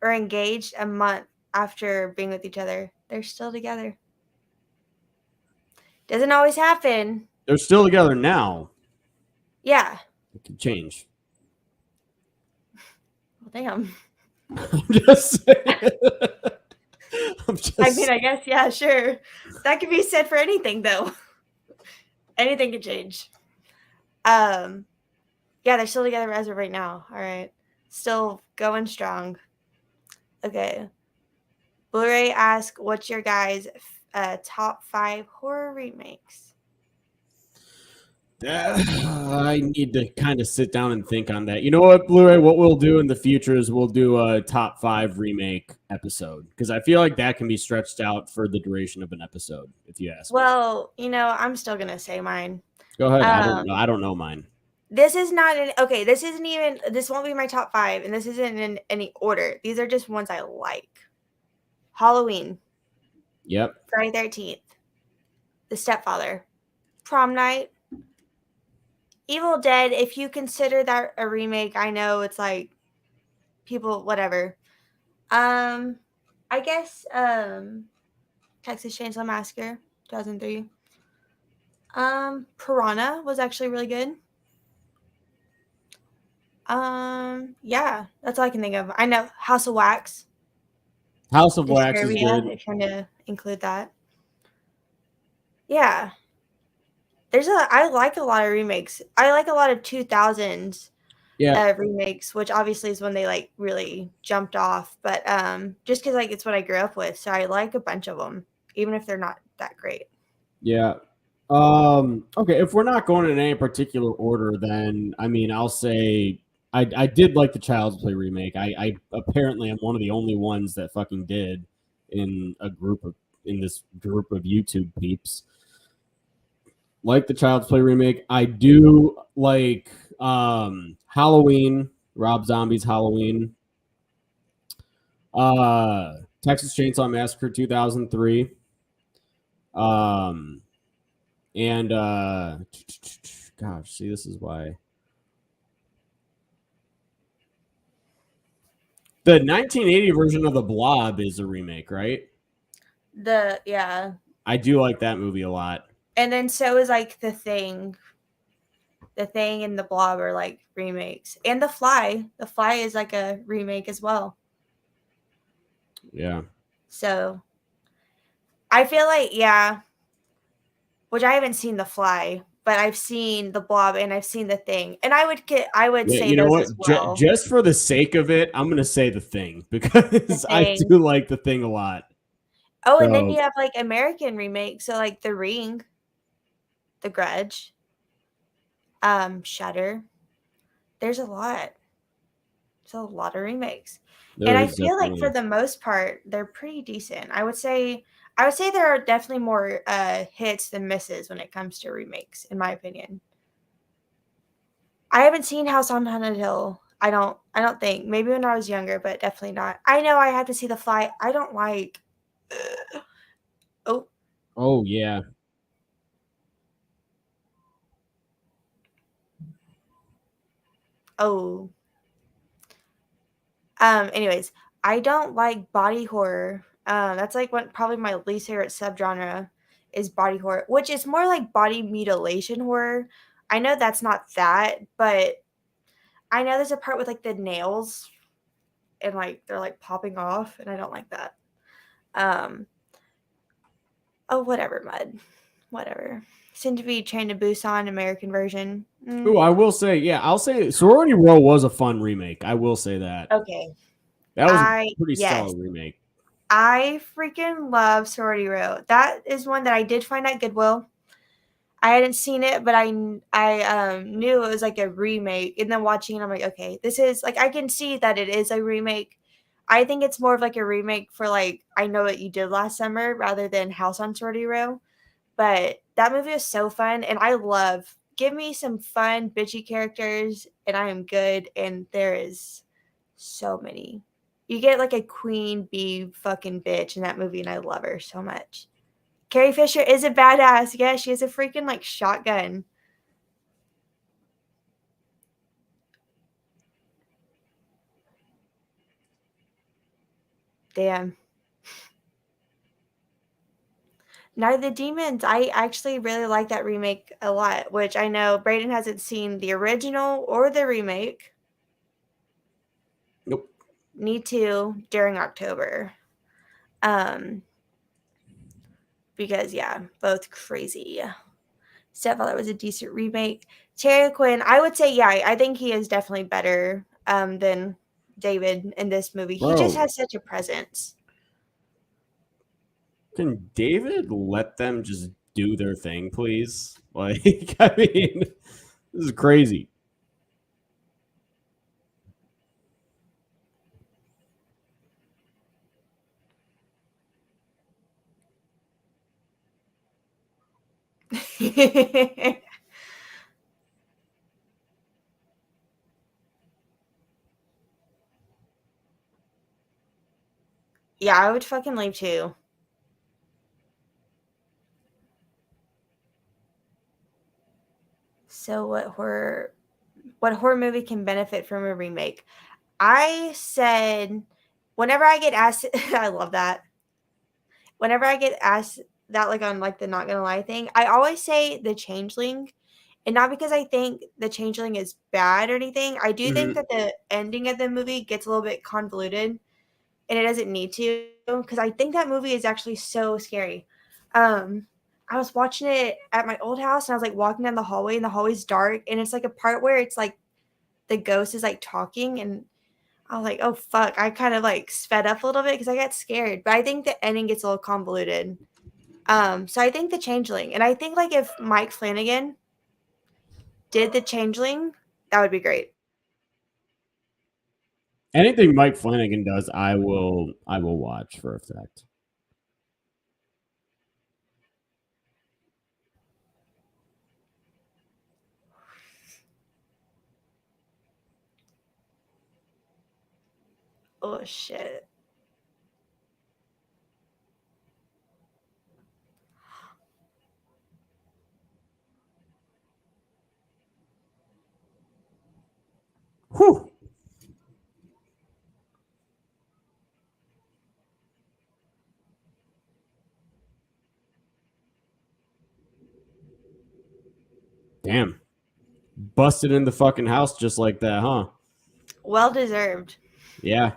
or engaged a month after being with each other. They're still together. Doesn't always happen. they're still together now. Yeah. It could change. Well, damn. I'm just saying. I mean, I guess, yeah, sure. That could be said for anything, though. Anything could change. Yeah, they're still together as of right now. All right. Still going strong. Okay. Blu-ray asks, what's your guys' top 5 horror remakes? I need to kind of sit down and think on that. You know what, Blu-ray? What we'll do in the future is we'll do a top 5 remake episode because I feel like that can be stretched out for the duration of an episode. If you ask me. Well, I'm still gonna say mine. Go ahead. I don't know mine. This is not okay. This isn't even. This won't be my top 5, and this isn't in any order. These are just ones I like. Halloween. Yep. Friday 13th. The Stepfather. Prom Night. Evil Dead, if you consider that a remake, I know it's like people whatever. I guess Texas Chainsaw Massacre 2003. Piranha was actually really good. Yeah, that's all I can think of. I know House of Wax. House of Wax is good. If you're going to include that. Yeah. I like a lot of remakes. I like a lot of 2000s remakes, which obviously is when they like really jumped off, but just because like it's what I grew up with, so I like a bunch of them, even if they're not that great. Yeah. Okay, if we're not going in any particular order, then I mean I'll say I did like the Child's Play remake. I apparently am one of the only ones that fucking did in this group of YouTube peeps. Like the Child's Play remake. I do like Halloween, Rob Zombie's Halloween. Texas Chainsaw Massacre 2003. And gosh, see, this is why the 1980 version of The Blob is a remake, right? Yeah. I do like that movie a lot. And then so is like The Thing. The Thing and The Blob are like remakes. And The Fly. The Fly is like a remake as well. Yeah. So I feel like, yeah, which I haven't seen The Fly, but I've seen The Blob and I've seen The Thing. And I would say you know those what? as well. Just for the sake of it, I'm gonna say The Thing because I do like The Thing a lot. Oh, and then you have like American remakes, so like The Ring, The Grudge, Shudder. There's a lot. There's a lot of remakes. And I feel like for the most part, they're pretty decent. I would say there are definitely more hits than misses when it comes to remakes, in my opinion. I haven't seen House on Haunted Hill. I don't think. Maybe when I was younger, but definitely not. I know I have to see The Fly. I don't like. Oh yeah. Oh. Anyways, I don't like body horror. That's like what probably my least favorite subgenre is body horror, which is more like body mutilation horror. I know that's not that, but I know there's a part with like the nails and like they're like popping off, and I don't like that. Um, oh, whatever, Mud. Whatever. Soon to be Train to Busan American version. Oh, I will say, yeah, I'll say Sorority Row was a fun remake. I will say that. Okay. That was a pretty Yes. stellar remake. I freaking love Sorority Row. That is one that I did find at Goodwill. I hadn't seen it, but I knew it was like a remake. And then watching it, I'm like, okay, this is like I can see that it is a remake. I think it's more of like a remake for like I Know What You Did Last Summer rather than House on Sorority Row. But that movie is so fun, and I love. Give me some fun bitchy characters, and I am good. And there is so many. You get like a queen bee fucking bitch in that movie, and I love her so much. Carrie Fisher is a badass. Yeah, she has a freaking like shotgun. Damn. Night of the Demons. I actually really like that remake a lot, which I know Braden hasn't seen the original or the remake. Nope. Need to during October. Um, because yeah, both crazy. Stepfather was a decent remake. Terry Quinn, I would say, yeah, I think he is definitely better than David in this movie. He just Bro, has such a presence. can David let them just do their thing, please? Like, I mean, this is crazy. Yeah, I would fucking leave too. So what horror movie can benefit from a remake? I said whenever I get asked I love that. Whenever I get asked that like on like the not gonna lie thing, I always say The Changeling. And not because I think The Changeling is bad or anything. I do think Mm-hmm. that the ending of the movie gets a little bit convoluted and it doesn't need to because I think that movie is actually so scary. Um, I was watching it at my old house and I was like walking down the hallway and the hallway's dark and it's like a part where it's like the ghost is like talking and I was like, oh fuck. I kind of like sped up a little bit because I got scared. But I think the ending gets a little convoluted. So I think the Changeling, and I think like if Mike Flanagan did the Changeling, that would be great. Anything Mike Flanagan does, I will watch for a fact. Oh shit. Whew. Damn. Busted in the fucking house just like that, huh? Well deserved. Yeah.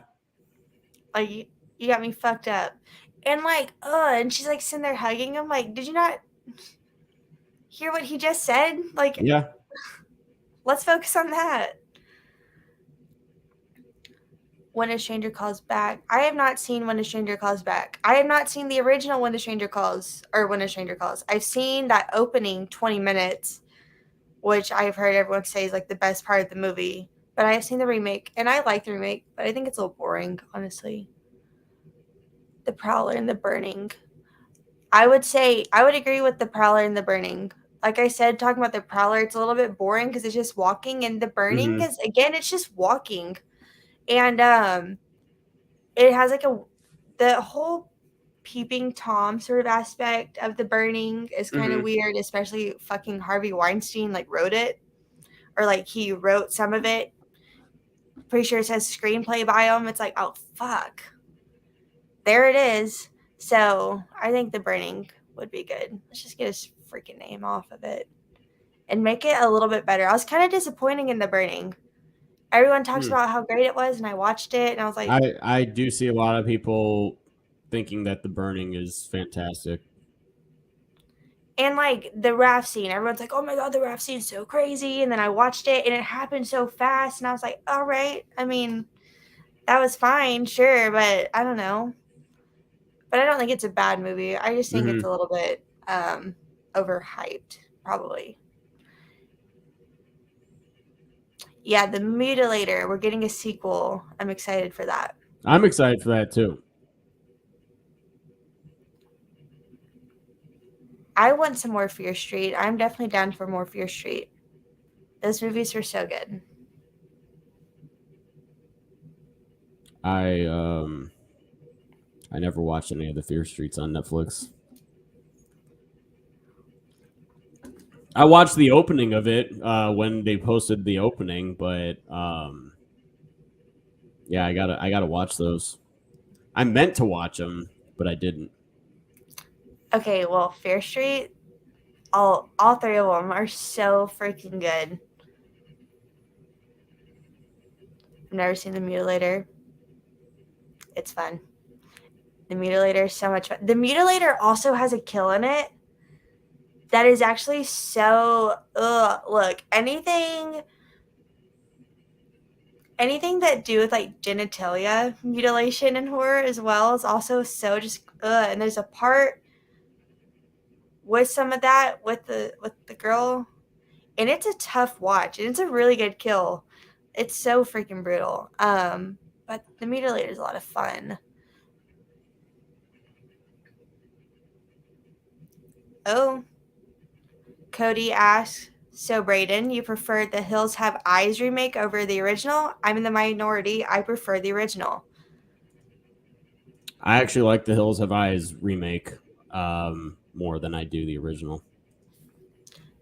Like you got me fucked up. And like, and she's like sitting there hugging him. Like, did you not hear what he just said? Like, Yeah. let's focus on that. When a Stranger Calls Back. I have not seen When a Stranger Calls Back. I have not seen the original When a Stranger Calls or When a Stranger Calls. I've seen that opening 20 minutes, which I've heard everyone say is like the best part of the movie. But I have seen the remake and I like the remake, but I think it's a little boring, honestly. The Prowler and the Burning. I would say I would agree with the Prowler and the Burning. Like I said, talking about the Prowler, it's a little bit boring because it's just walking, and the Burning Mm-hmm. is again, it's just walking, and it has like a the whole peeping tom sort of aspect of the Burning is kind of Mm-hmm. weird, especially fucking Harvey Weinstein like wrote it or like he wrote some of it. pretty sure it says screenplay by him. It's like, oh, fuck. There it is. So I think The Burning would be good. Let's just get his freaking name off of it and make it a little bit better. I was kind of disappointed in The Burning. Everyone talks about how great it was, and I watched it, and I was like... I do see a lot of people thinking that The Burning is fantastic. And, like, the raft scene. Everyone's like, oh, my God, the raft scene's so crazy. And then I watched it, and it happened so fast, and I was like, all right. I mean, that was fine, sure, but I don't know. But I don't think it's a bad movie. I just think it's a little bit overhyped, probably. Yeah, The Mutilator. We're getting a sequel. I'm excited for that. I'm excited for that, too. I want some more Fear Street. I'm definitely down for more Fear Street. Those movies were so good. I never watched any of the Fear Streets on Netflix. I watched the opening of it when they posted the opening, but yeah, I gotta watch those. I meant to watch them, but I didn't. Okay, well, Fear Street, all three of them are so freaking good. I've never seen The Mutilator. It's fun. The Mutilator is so much fun. The Mutilator also has a kill in it that is actually so... Look, anything that do with, like, genitalia mutilation in horror as well is also so just... And there's a part with some of that with the girl, and it's a tough watch, and it's a really good kill. It's so freaking brutal. But The Mutilator is a lot of fun. Oh, Cody asks, so Braden, you preferred The Hills Have Eyes remake over the original? I'm in the minority. I prefer the original. I actually like The Hills Have Eyes remake more than I do the original.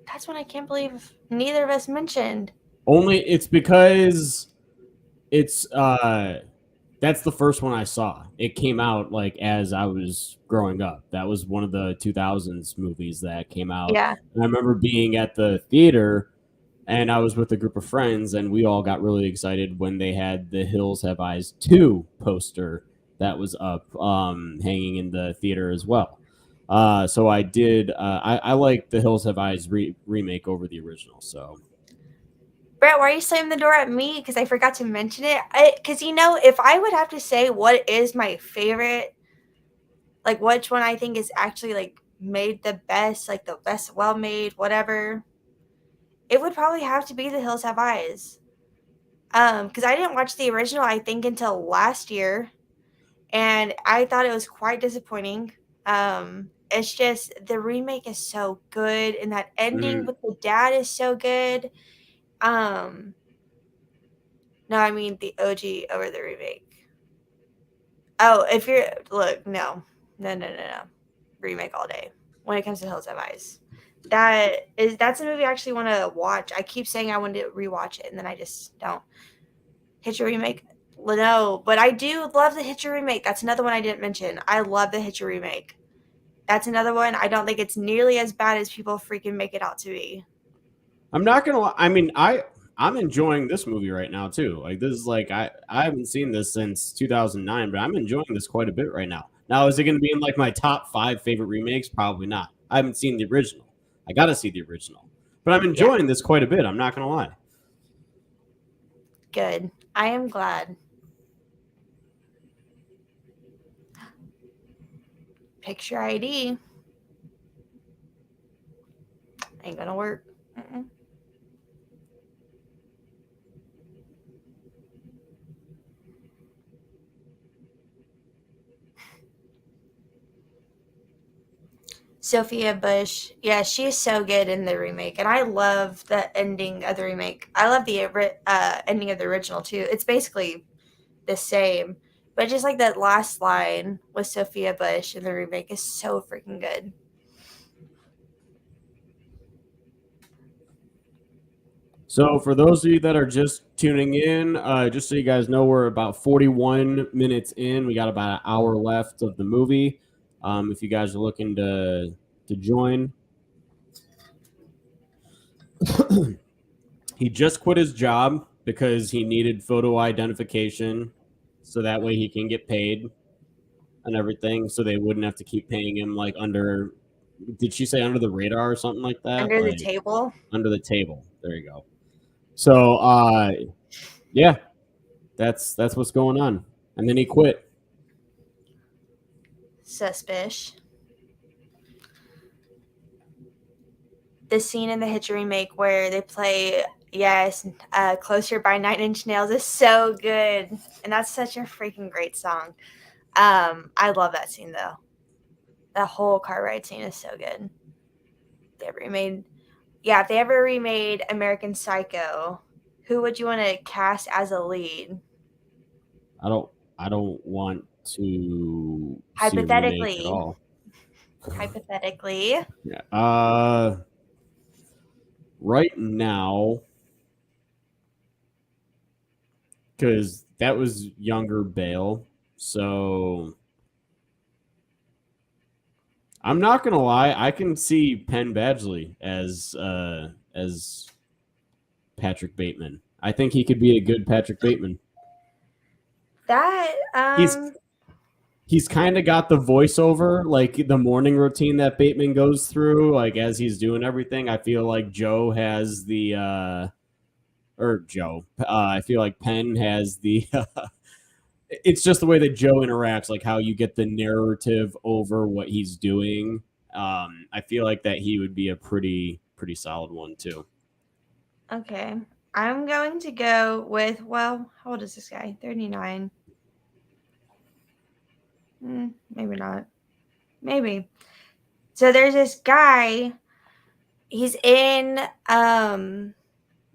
That's one I can't believe neither of us mentioned. Only it's because it's that's the first one I saw. It came out like as I was growing up. That was one of the 2000s movies that came out. Yeah. And I remember being at the theater and I was with a group of friends and we all got really excited when they had the Hills Have Eyes 2 poster that was up hanging in the theater as well. So I did I like the Hills Have Eyes remake over the original. So Brett, why are you slamming the door at me? Because I forgot to mention it. Because, if I would have to say what is my favorite, like, which one I think is actually, like, made the best, like, the best well-made, whatever, it would probably have to be The Hills Have Eyes. Because I didn't watch the original, I think, until last year, and I thought it was quite disappointing. It's just, the remake is so good, and that ending with the dad is so good. No, I mean the OG over the remake. Oh, if you're... Look, no. Remake all day when it comes to Hills Have Eyes. That's a movie I actually want to watch. I keep saying I want to rewatch it, and then I just don't. Hitcher remake? No, but I do love the Hitcher remake. That's another one I didn't mention. I love the Hitcher remake. That's another one. I don't think it's nearly as bad as people freaking make it out to be. I'm not gonna lie. I mean, I'm enjoying this movie right now too. Like this is like I haven't seen this since 2009, but I'm enjoying this quite a bit right now. Now, is it going to be in like my top 5 favorite remakes? Probably not. I haven't seen the original. I got to see the original, but I'm enjoying this quite a bit. I'm not gonna lie. Good. I am glad. Picture ID. Ain't gonna work. Sophia Bush. Yeah, she's so good in the remake. And I love the ending of the remake. I love the ending of the original, too. It's basically the same. But just like that last line with Sophia Bush in the remake is so freaking good. So for those of you that are just tuning in, just so you guys know, we're about 41 minutes in. We got about an hour left of the movie. If you guys are looking to join, he just quit his job because he needed photo identification, so that way he can get paid and everything. So they wouldn't have to keep paying him like under. Did she say under the radar or something like that? Under the Like table. under the table. There you go. So yeah, that's what's going on. And then he quit. Suspicious. The scene in the Hitch remake where they play Closer by 9 Inch Nails is so good. And that's such a freaking great song. I love that scene though. That whole car ride scene is so good. If they ever remade American Psycho, who would you want to cast as a lead? I don't want to see a remake at Hypothetically. all. Hypothetically. Yeah. Right now, because that was younger Bale, so I'm not gonna lie. I can see Penn Badgley as Patrick Bateman. I think he could be a good Patrick Bateman. That He's he's kind of got the voiceover, like the morning routine that Bateman goes through, like as he's doing everything. I feel like Joe has the or Joe. I feel like Penn has the. It's just the way that Joe interacts, like how you get the narrative over what he's doing. I feel like that he would be a pretty solid one too. Okay. I'm going to go with, how old is this guy? 39. Maybe not. Maybe. So there's this guy. He's in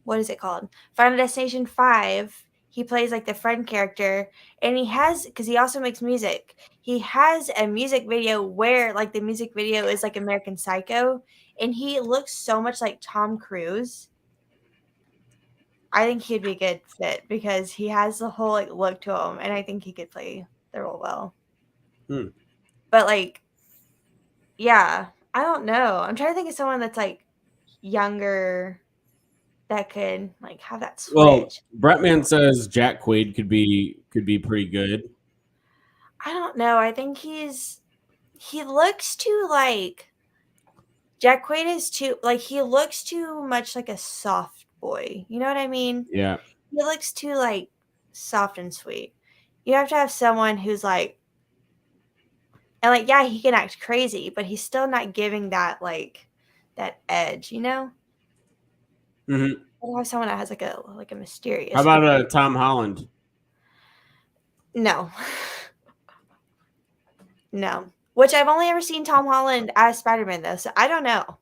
what is it called? Final Destination 5. He plays like the friend character, and because he also makes music. He has a music video where like the music video is like American Psycho, and he looks so much like Tom Cruise. I think he'd be a good fit because he has the whole like look to him, and I think he could play the role well. But like, yeah, I don't know. I'm trying to think of someone that's like younger that could like have that Well, switch. Bretman says Jack Quaid could be pretty good. I don't know. I think he looks too like Jack Quaid is too like he looks too much like a soft boy. You know what I mean? Yeah. He looks too like soft and sweet. You have to have someone who's like and like yeah, he can act crazy, but he's still not giving that edge, you know? Mm-hmm. I have someone that has like a How mysterious about look. Tom Holland? No. No. Which I've only ever seen Tom Holland as Spider-Man though, so I don't know.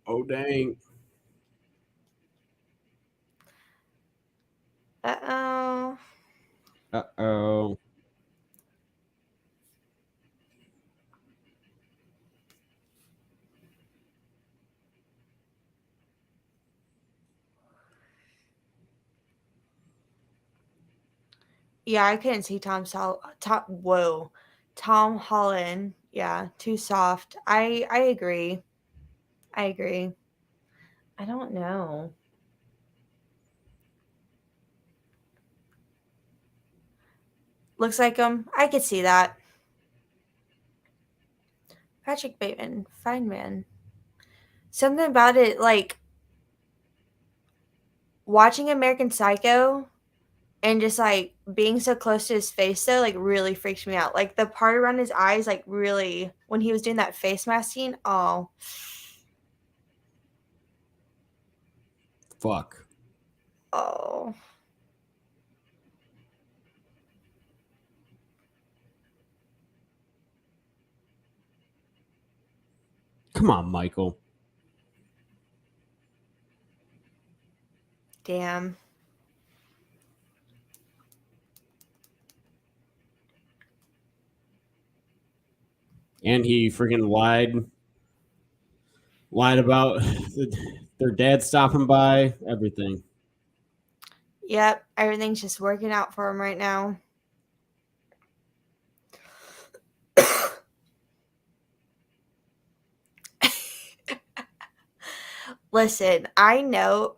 Oh dang. Uh-oh. Uh-oh. Yeah, I couldn't see Tom Holland. Yeah, too soft. I agree. I agree. I don't know. Looks like him. I could see that. Patrick Bateman, fine man. Something about it, like watching American Psycho and just like being so close to his face though, like really freaks me out. Like the part around his eyes, like really when he was doing that face mask scene. Oh, Fuck. oh. Come on, Michael. Damn. And he freaking lied about their dad stopping by, everything. Yep, everything's just working out for him right now. Listen, I know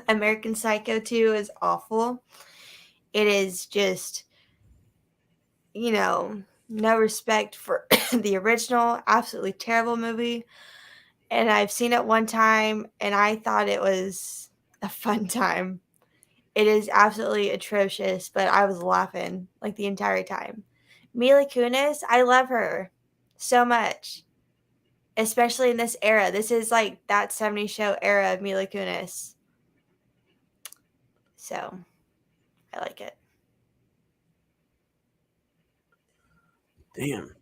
American Psycho 2 is awful. It is just, no respect for the original, absolutely terrible movie. And I've seen it one time and I thought it was a fun time. It is absolutely atrocious, but I was laughing like the entire time. Mila Kunis, I love her so much, especially in this era. This is like that 70s show era of Mila Kunis. So I like it. Damn.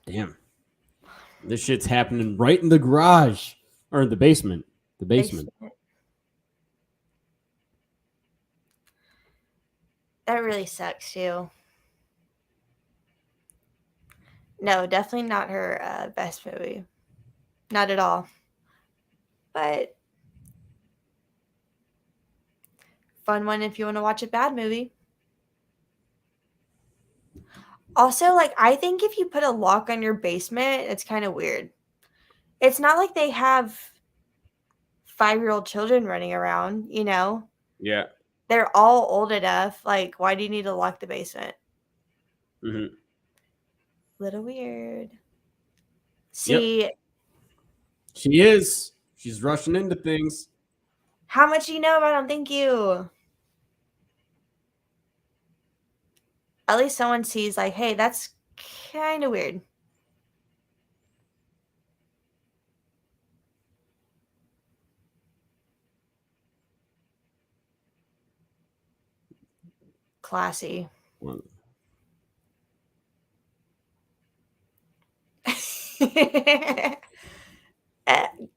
Damn. This shit's happening right in the garage. Or the basement. The basement. That really sucks too. No, definitely not her best movie. Not at all. But fun one if you want to watch a bad movie. Also, like, I think if you put a lock on your basement, it's kind of weird. It's not like they have 5-year-old children running around, Yeah. They're all old enough. Like, why do you need to lock the basement? Mm-hmm. Little weird. Yep. See, She is. She's rushing into things. how much do you know about them? Thank you. At least someone sees, like, hey, that's kind of weird. Classy.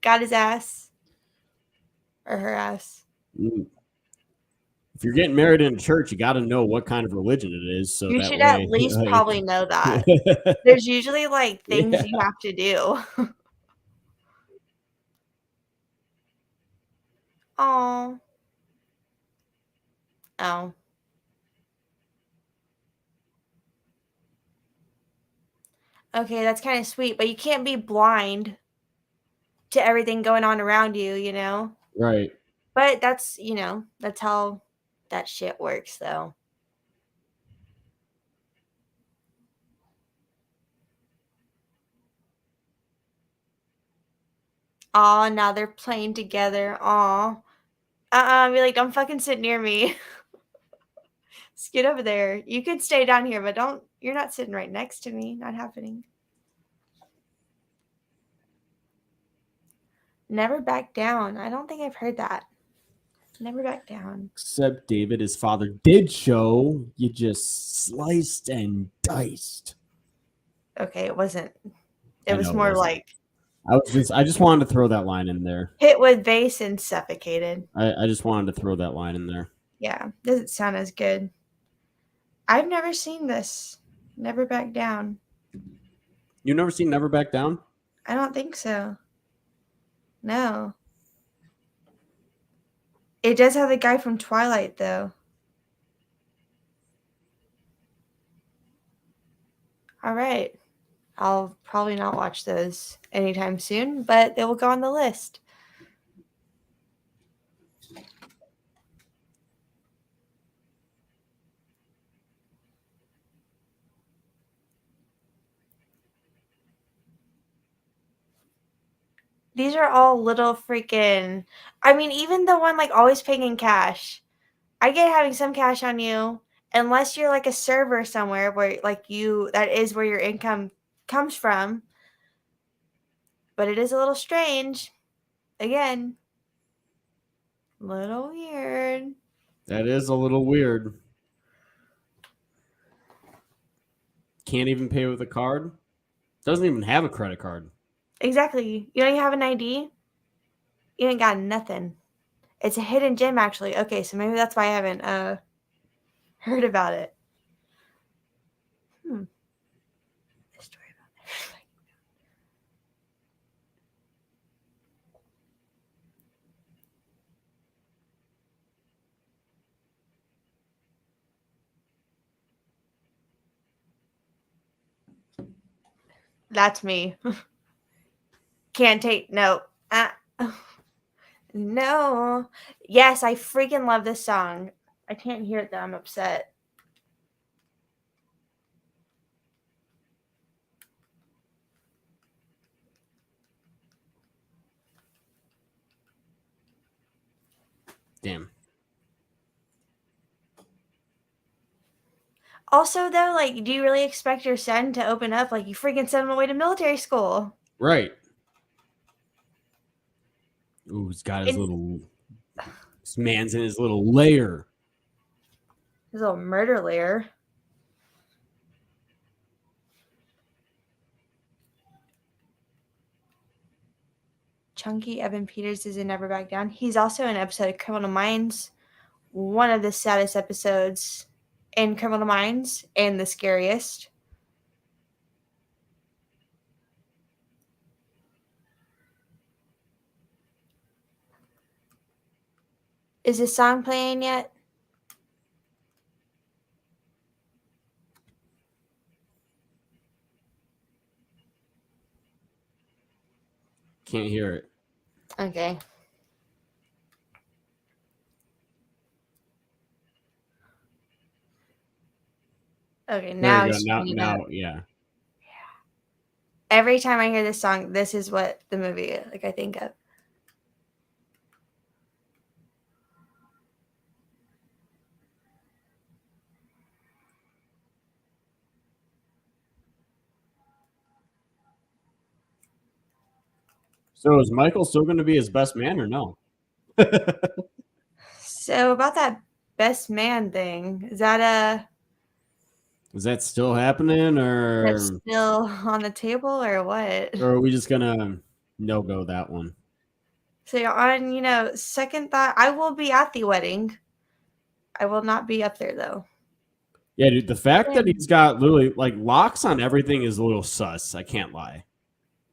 Got his ass. Or her ass. If you're getting married in a church, you got to know what kind of religion it is. So You that should at way. least probably know that. There's usually, like, things Yeah. you have to do. Oh. Oh. Okay, that's kind of sweet, but you can't be blind to everything going on around you. Right. But that's how that shit works, though. Aw, now they're playing together. Aw. Be like, don't fucking sit near me. Scoot over there. You could stay down here, but you're not sitting right next to me. Not happening. Never back down. I don't think I've heard that. Never back down. Except David, his father, did show you just sliced and diced. Okay, it wasn't. It was more wasn't. like I just wanted to throw that line in there. hit with vase and suffocated. I just wanted to throw that line in there. Yeah, doesn't sound as good. I've never seen this. Never back down. You've never seen Never Back Down? I don't think so. No. It does have the guy from Twilight, though. All right. I'll probably not watch those anytime soon, but they will go on the list. These are all little freaking... I mean, even the one, like, always paying in cash. I get having some cash on you, unless you're, like, a server somewhere where, like, that is where your income comes from. But it is a little strange. Again, little weird. That is a little weird. Can't even pay with a card? Doesn't even have a credit card. Exactly. You don't even have an ID? You ain't got nothing. It's a hidden gem, actually. Okay, so maybe that's why I haven't heard about it. The story about everything. That's me. Can't take no. No. Yes, I freaking love this song. I can't hear it though. I'm upset. Damn. Also, though, like, do you really expect your son to open up? Like, you freaking sent him away to military school. Right. Ooh, he's got his And little. This man's in his little lair. his little murder lair. Chunky Evan Peters is in Never Back Down. He's also in an episode of Criminal Minds. One of the saddest episodes in Criminal Minds and the scariest. Is this song playing yet? Can't hear it. Okay. Okay, now There it's you go. turning Now, up. yeah. Every time I hear this song, this is what the movie like I think of. So is Michael still going to be his best man or no? So about that best man thing, is that still happening, or still on the table or what? are we just gonna no go that one? So on, second thought, I will be at the wedding. I will not be up there though. Yeah, dude. The fact that he's got literally like locks on everything is a little sus. I can't lie.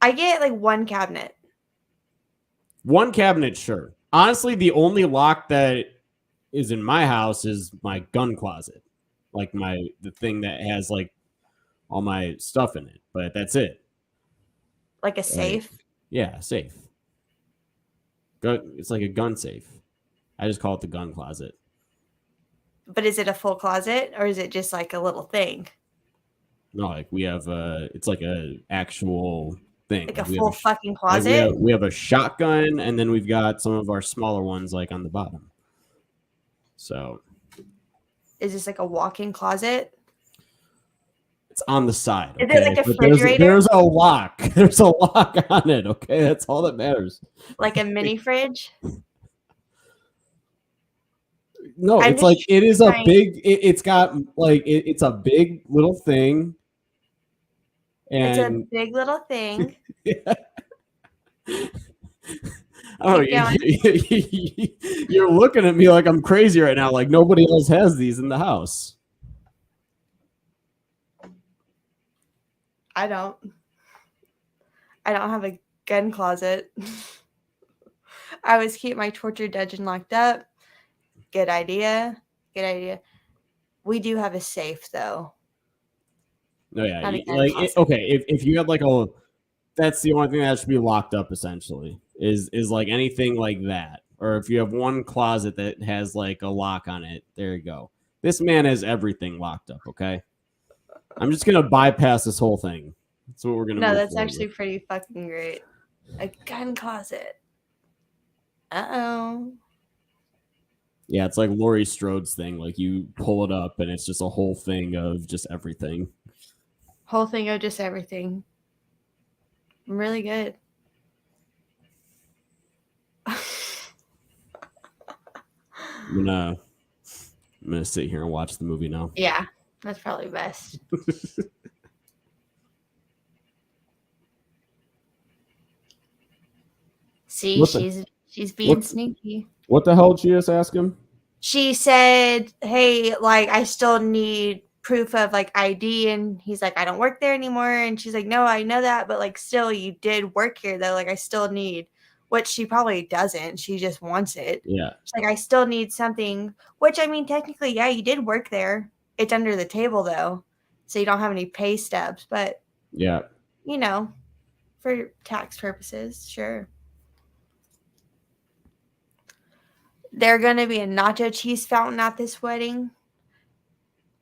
I get like one cabinet. One cabinet, sure. Honestly, the only lock that is in my house is my gun closet, like the thing that has like all my stuff in it. But that's it. Like a safe. Yeah, safe. It's like a gun safe. I just call it the gun closet. But is it a full closet or is it just like a little thing? No, like we have it's like a actual thing. Like a full fucking closet? Like we have a shotgun, and then we've got some of our smaller ones like on the bottom. So is this like a walk-in closet? It's on the side. Okay? Is it like a refrigerator? There's a lock. There's a lock on it. Okay, that's all that matters. Like a mini fridge? No, it's like it is a big. It's got like it's a big little thing. And it's a big little thing. Yeah. Oh, you're looking at me like I'm crazy right now. Like nobody else has these in the house. I don't have a gun closet. I always keep my torture dungeon locked up. Good idea. Good idea. We do have a safe though. No, yeah. Okay, if you had like that's the only thing that should be locked up essentially is like anything like that. Or if you have one closet that has like a lock on it, there you go. This man has everything locked up, okay? I'm just going to bypass this whole thing. That's what we're going to No, that's actually pretty fucking great. A gun closet. Uh-oh. Yeah, it's like Laurie Strode's thing. Like you pull it up and it's just a whole thing of just everything. Whole thing of just everything. Really good. I'm gonna sit here and watch the movie now. Yeah, that's probably best. See, She's being What sneaky. what the hell did she just ask him? She said, "Hey, like I still need proof of like ID," and he's like, "I don't work there anymore." And she's like, "No, I know that, but like still you did work here though. Like I still need," which she probably doesn't. She just wants it. Yeah. She's like, "I still need something," which I mean technically, yeah, you did work there. It's under the table though. So you don't have any pay stubs, but Yeah. you know, for tax purposes, sure. They're gonna be a nacho cheese fountain at this wedding.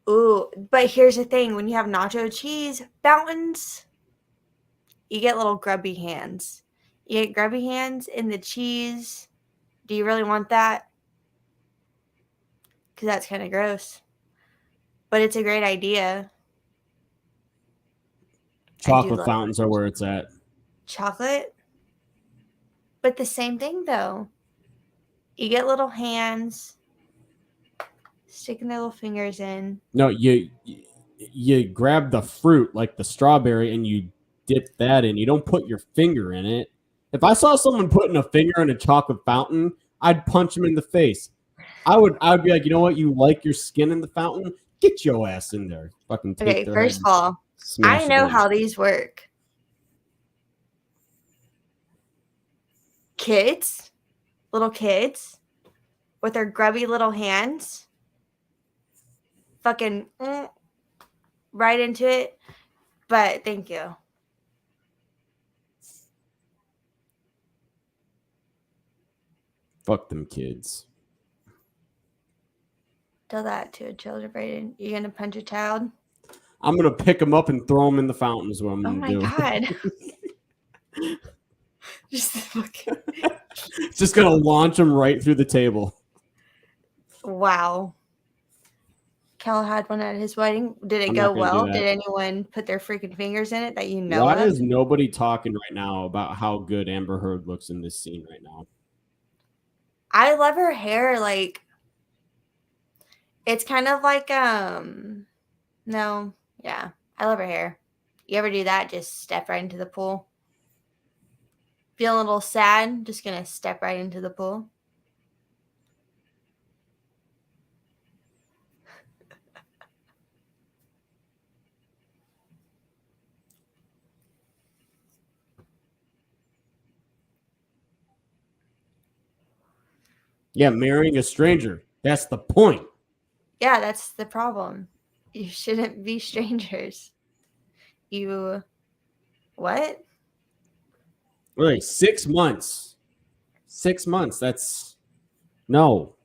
Ooh, but here's the thing: when you have nacho cheese fountains, you get little grubby hands. You get grubby hands in the cheese. Do you really want that? Because that's kind of gross. But it's a great idea. I do Chocolate love fountains are where it's at. chocolate. But the same thing, though. You get little hands sticking their little fingers in. No, you grab the fruit like the strawberry and you dip that in. You don't put your finger in it. If I saw someone putting a finger in a chocolate fountain, I'd punch him in the face. I would be like, you know what? You like your skin in the fountain? Get your ass in there. Fucking take Okay, their head first and of all, I smash it know in. how these work. Kids, little kids, with their grubby little hands, fucking right into it. But thank you. Fuck them kids. Tell that to a child, Braden. You gonna punch a child? I'm gonna pick them up and throw them in the fountain. Is what I'm Oh gonna my do. god. Just fucking Just gonna launch them right through the table. wow. Kel had one at his wedding. Did it I'm go not gonna do well? Did that. anyone put their freaking fingers in it that you know Why of? is nobody talking right now about how good Amber Heard looks in this scene right now? I love her hair. Like it's kind of like no, yeah. I love her hair. You ever do that? Just step right into the pool. Feeling a little sad, just gonna step right into the pool. Yeah, marrying a stranger. That's the point. Yeah, that's the problem. You shouldn't be strangers. You what? Really, 6 months. 6 months. That's no.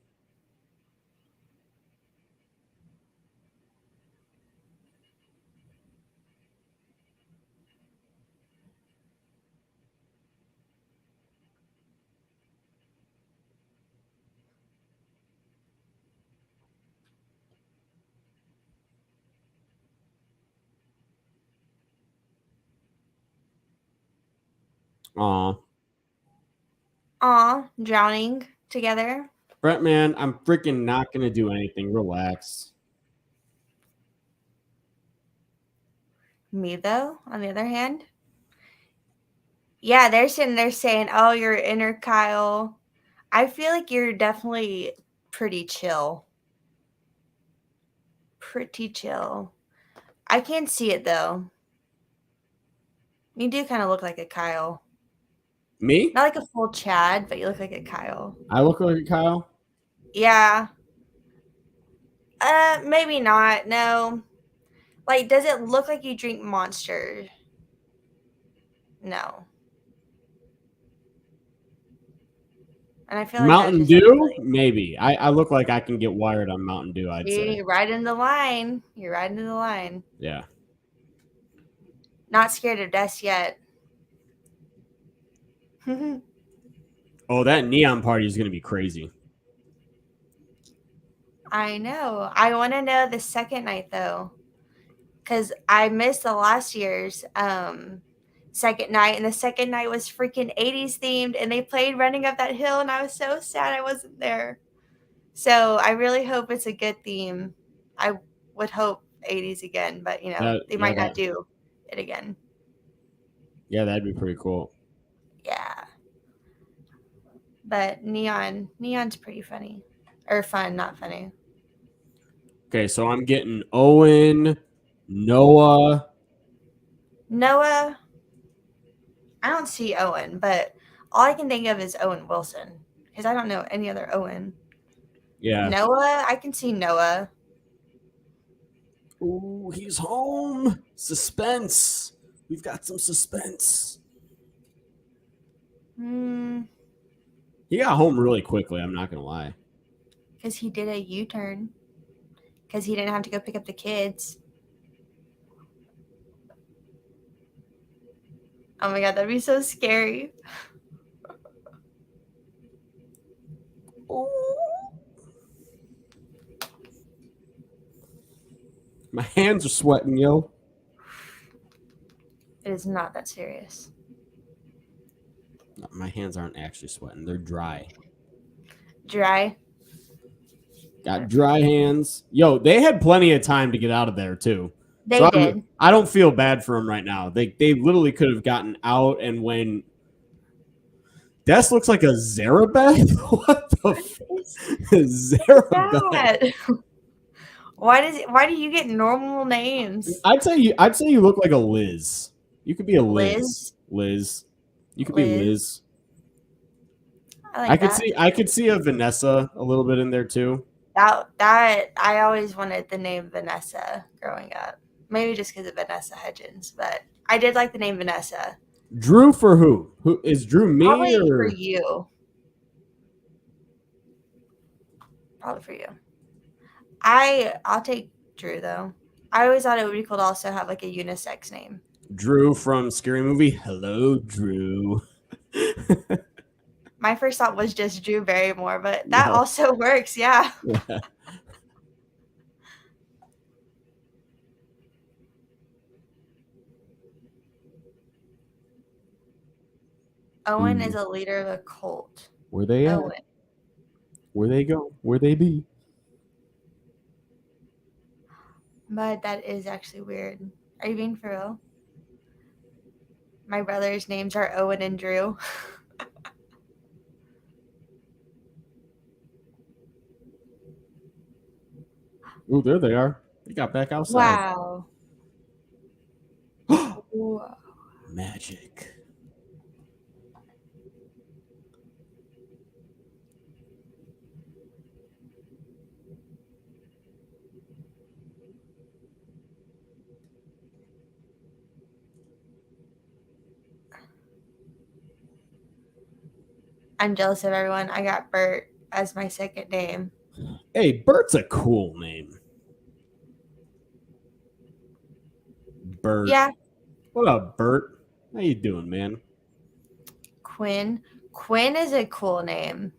Aw. Aw, drowning together. Brett, man, I'm freaking not gonna do anything. Relax. Me though, on the other hand, yeah, they're sitting there saying, "Oh, you're inner Kyle." I feel like you're definitely pretty chill. Pretty chill. I can't see it though. You do kind of look like a Kyle. Me? Not like a full Chad, but you look like a Kyle. I look like a Kyle. Yeah. Maybe not. No. Like, does it look like you drink Monster? No. And I feel like that's Mountain just like Dew? really. Maybe. I look like I can get wired on Mountain Dew, I'd say. You're right in the line. You're right in the line. Yeah. Not scared of death yet. Oh, that neon party is gonna be crazy. I know. I want to know the second night though, because I missed the last year's second night, and the second night was freaking 80s themed, and they played "Running Up That Hill," and I was so sad I wasn't there. So I really hope it's a good theme. I would hope 80s again, but you know That they yeah, might not that do it again. yeah, that'd be pretty cool. Yeah. But Neon's pretty funny. Or fun, not funny. Okay, so I'm getting Owen, Noah. Noah, I don't see Owen, but all I can think of is Owen Wilson. Because I don't know any other Owen. Yeah. Noah, I can see Noah. Ooh, he's home. Suspense. We've got some suspense. He got home really quickly, I'm not going to lie. Because he did a U-turn. Because he didn't have to go pick up the kids. Oh my god, that'd be so scary. Ooh. My hands are sweating, yo. It is not that serious. No, my hands aren't actually sweating. They're dry. Dry? Got dry hands. Yo, they had plenty of time to get out of there, too. They did. I don't feel bad for them right now. They literally could have gotten out, and when Des looks like a Zarabeth? What the Zarabeth? Why do you get normal names? I'd say you look like a Liz. You could be a Liz. Liz? You could be Liz. I like that. I could see a Vanessa a little bit in there too. That I always wanted the name Vanessa growing up. Maybe just because of Vanessa Hudgens, but I did like the name Vanessa. Drew for who? Who is Drew? Me Probably or for you? Probably for you. I'll take Drew though. I always thought it would be cool to also have like a unisex name. Drew from Scary Movie? Hello, Drew. My first thought was just Drew Barrymore, but that also works, yeah. Owen is a leader of a cult. Where they at? Owen. Where they go? Where they be? But that is actually weird. Are you being for real? My brothers' names are Owen and Drew. Ooh, there they are. They got back outside. Wow. Whoa. Magic. I'm jealous of everyone. I got Bert as my second name. Hey, Bert's a cool name. Bert. Yeah. What up, Bert? How you doing, man? Quinn. Quinn is a cool name.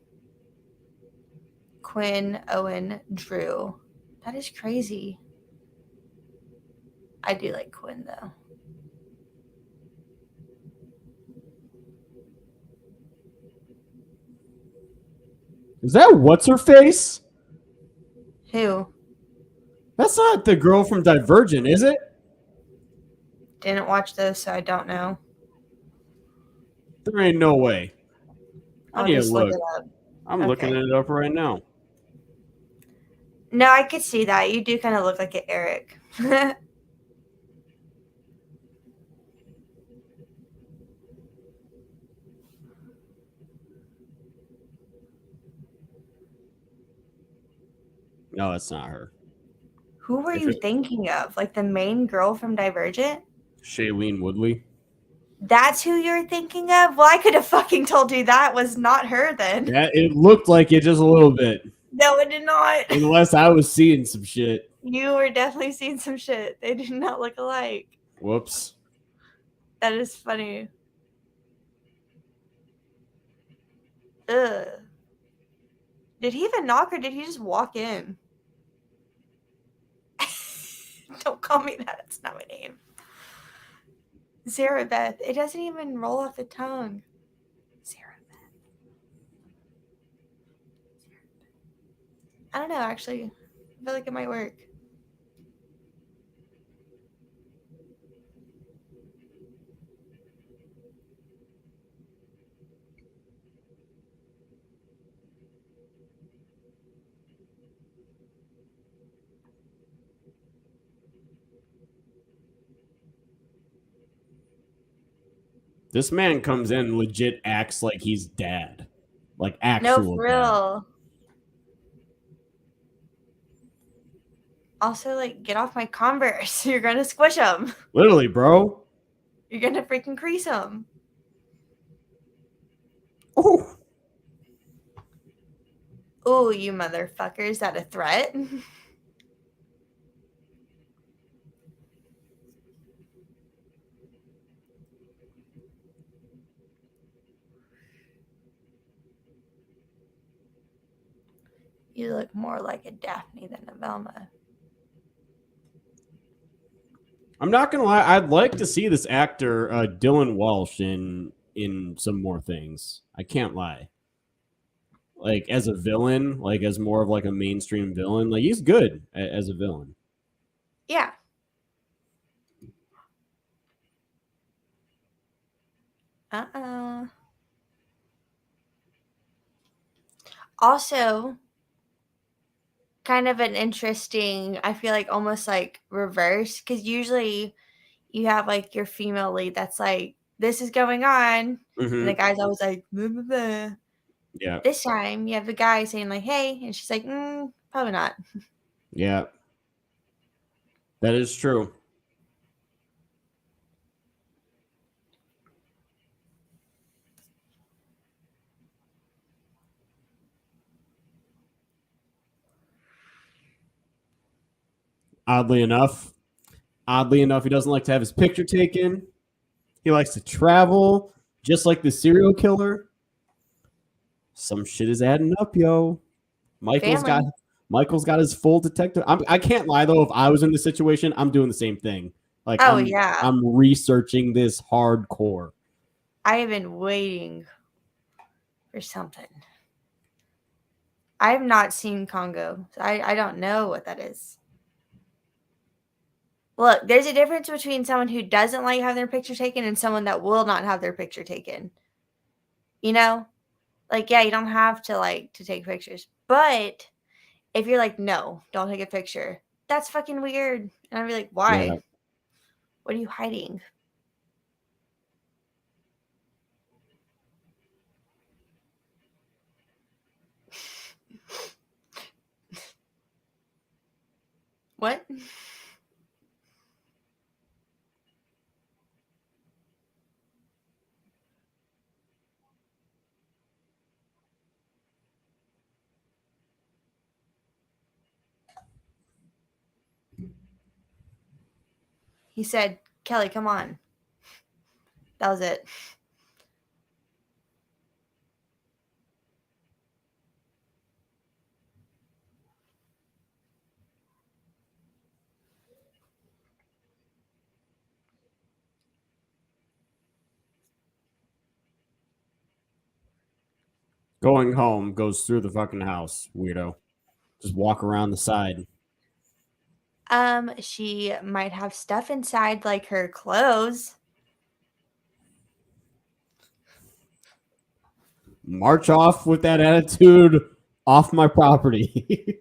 Quinn, Owen, Drew. That is crazy. I do like Quinn though. Is that what's her face? Who? That's not the girl from Divergent, is it? Didn't watch those, so I don't know. There ain't no way. I'll just look it up. I'm looking it up right now. No, I could see that. You do kind of look like an Eric. No, that's not her. Who were you thinking of? Like the main girl from Divergent? Shailene Woodley. That's who you're thinking of? Well, I could have fucking told you that was not her then. Yeah, it looked like it just a little bit. No, it did not. Unless I was seeing some shit. You were definitely seeing some shit. They did not look alike. Whoops. That is funny. Ugh. Did he even knock or did he just walk in? Don't call me that. That's not my name. Zarabeth. It doesn't even roll off the tongue. Zarabeth. I don't know, actually. I feel like it might work. This man comes in, legit acts like he's dad. Like No, actual for dad. real. Also, like, get off my Converse. You're gonna squish them. Literally, bro. You're gonna freaking crease them. Oh. Ooh, you motherfucker. Is that a threat? You look more like a Daphne than a Velma. I'm not gonna lie. I'd like to see this actor Dylan Walsh in some more things. I can't lie. Like as a villain, like as more of like a mainstream villain. Like he's good as a villain. Yeah. Also, kind of an interesting, I feel like almost like reverse, because usually you have like your female lead that's like, this is going on. And the Mm-hmm. guy's always like, blah, blah, blah. Yeah. This time you have the guy saying, like, hey. And she's like, probably not. Yeah. That is true. Oddly enough, he doesn't like to have his picture taken. He likes to travel, just like the serial killer. Some shit is adding up, yo. Michael's got Family. Michael's got his full detective. I can't lie though. If I was in this situation, I'm doing the same thing. Like Oh, I'm yeah. I'm researching this hardcore. I have been waiting for something. I have not seen Congo. So I don't know what that is. Look, there's a difference between someone who doesn't like having their picture taken and someone that will not have their picture taken. You know? Like, yeah, you don't have to like to take pictures. But if you're like, no, don't take a picture, that's fucking weird. And I'd be like, Yeah. why? What are you hiding? What? He said, Kelly, come on. That was it. Going home goes through the fucking house, weirdo. Just walk around the side. She might have stuff inside like her clothes. March off with that attitude off my property.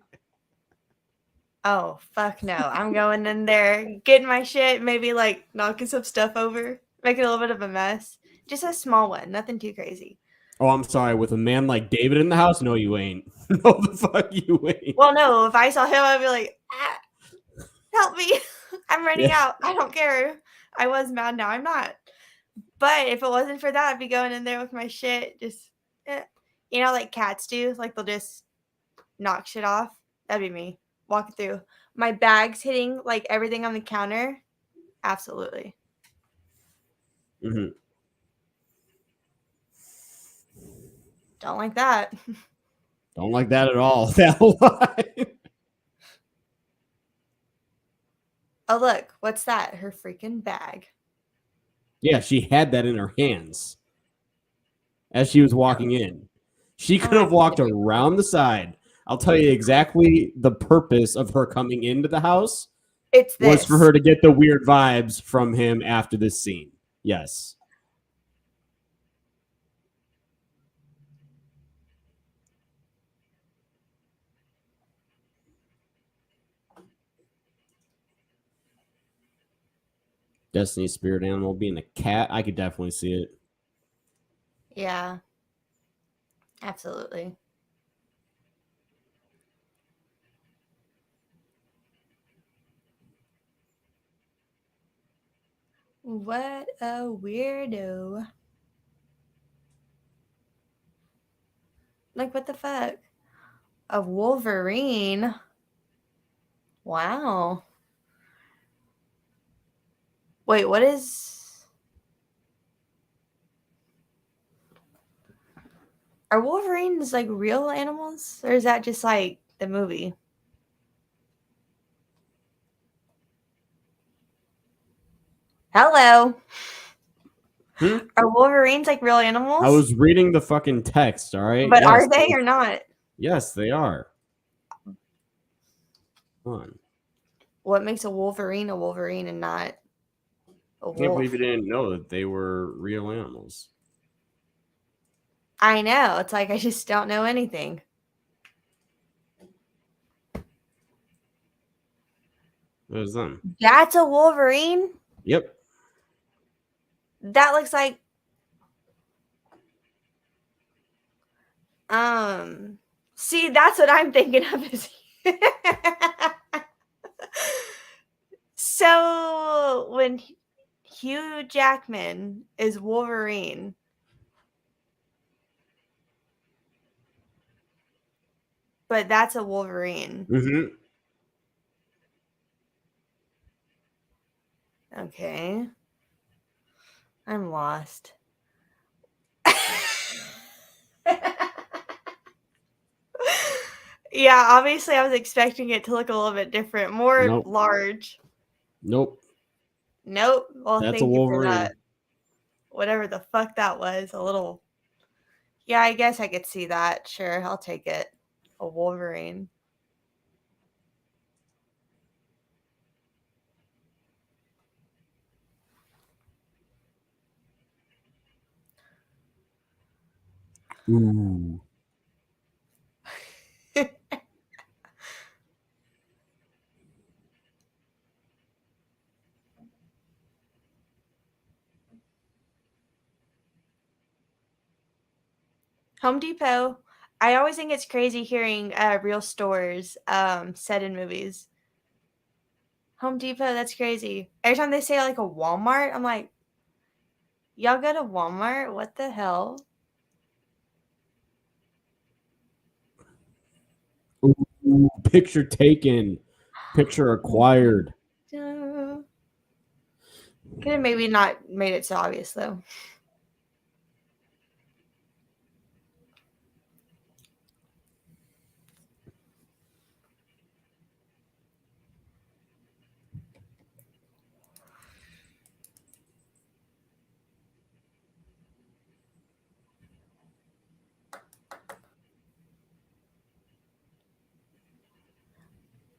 Oh, fuck no. I'm going in there, getting my shit, maybe like knocking some stuff over, making a little bit of a mess. Just a small one, nothing too crazy. Oh, I'm sorry. With a man like David in the house, no, you ain't. No, the fuck you ain't. Well, no, if I saw him, I'd be like, help me. I'm running Yeah. out. I don't care. I was mad, now I'm not. But if it wasn't for that, I'd be going in there with my shit, just, like cats do, like they'll just knock shit off. That'd be me walking through. My bags hitting like everything on the counter. Absolutely. Mm-hmm. Don't like that. Don't like that at all. That line. Oh, look, what's that? Her freaking bag. Yeah, she had that in her hands as she was walking in. She could have walked around the side. I'll tell you exactly the purpose of her coming into the house It's was for this. her to get the weird vibes from him after this scene. Yes. Destiny's spirit animal being a cat, I could definitely see it. Yeah. Absolutely. What a weirdo. Like, what the fuck? A Wolverine? Wow. Wait, what is... Are Wolverines, like, real animals? Or is that just, like, the movie? Hello. Are Wolverines, like, real animals? I was reading the fucking text, all right? But yes, are they or not? Yes, they are. Come on. What makes a Wolverine and not a wolf? I can't believe you didn't know that they were real animals. I know. It's like I just don't know anything. There's them. That's a Wolverine? Yep. That looks like see, that's what I'm thinking of is so when Hugh Jackman is Wolverine, but that's a Wolverine. Mm-hmm. Okay. I'm lost. Yeah, obviously I was expecting it to look a little bit different, more large. Nope. Well, that's thank a you for Wolverine. that. Whatever the fuck that was, a little. Yeah, I guess I could see that. Sure, I'll take it. A Wolverine. Ooh. Home Depot. I always think it's crazy hearing real stores set in movies. Home Depot, that's crazy. Every time they say like a Walmart, I'm like, y'all go to Walmart? What the hell? Ooh, picture taken. Picture acquired. Could have maybe not made it so obvious though.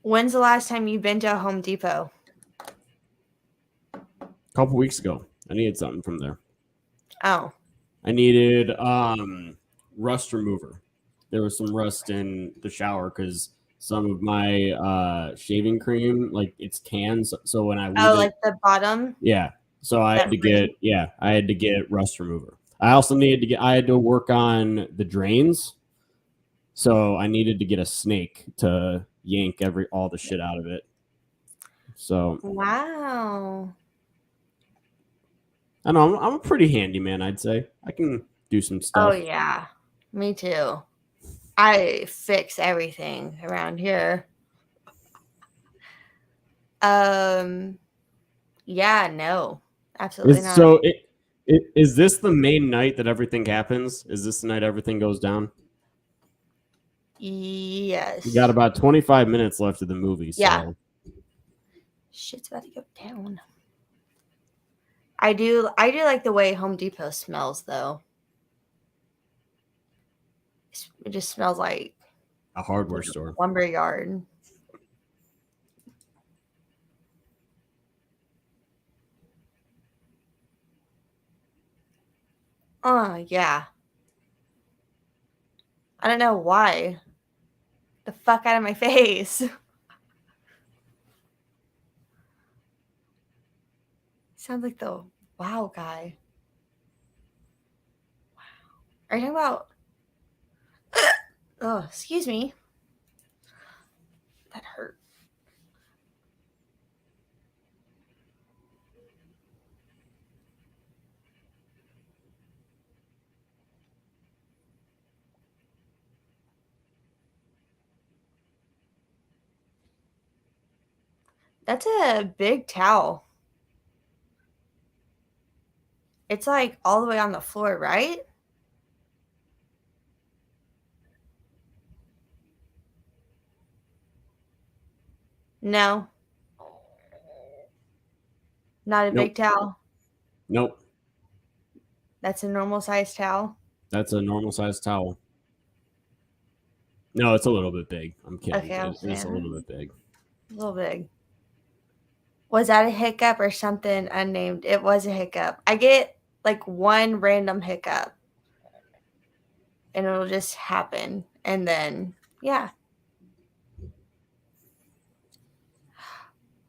When's the last time you've been to a Home Depot? A couple weeks ago. I needed something from there. Oh. I needed rust remover. There was some rust in the shower because some of my shaving cream, like it's cans. So when I leave like the bottom? Yeah. So I had to get rust remover. I also I had to work on the drains. So I needed to get a snake to yank all the shit out of it. So wow. I know I'm a pretty handy man, I'd say. I can do some stuff. Oh yeah. Me too. I fix everything around here. Yeah, no. Absolutely not. So is this the main night that everything happens? Is this the night everything goes down? Yes. You got about 25 minutes left of the movie. So. Yeah. Shit's about to go down. I do like the way Home Depot smells though. It just smells like a hardware store. Lumber yard. Oh, yeah. I don't know why. The fuck out of my face. Sounds like the wow guy. Are you talking about? Oh, excuse me. That hurt. That's a big towel. It's like all the way on the floor, right? No, not a Nope. big towel. Nope. That's a normal size towel. That's a normal sized towel. No, it's a little bit big. I'm kidding. Okay, I'm It is a little saying bit big. a little big. Was that a hiccup or something unnamed? It was a hiccup. I get like one random hiccup and it'll just happen. And then, yeah.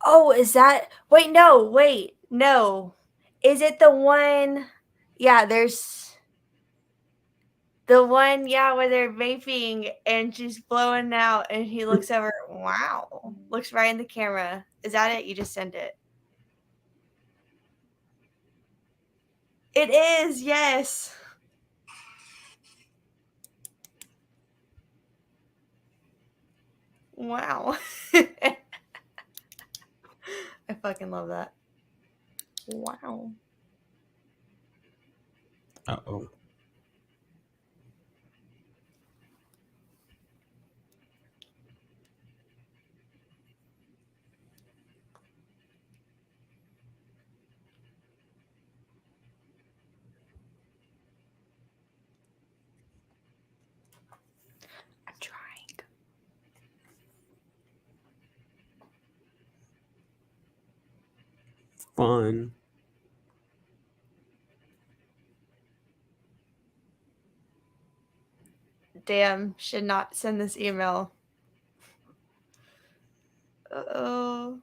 Oh, is that? Wait, no, wait, no. Is it the one? Yeah, there's the one, yeah, where they're vaping and she's blowing out and he looks over. Wow. Looks right in the camera. Is that it? You just sent it. It is, yes. Wow. I fucking love that. Wow. Uh-oh. I'm trying. Fun. Damn, should not send this email. Uh-oh.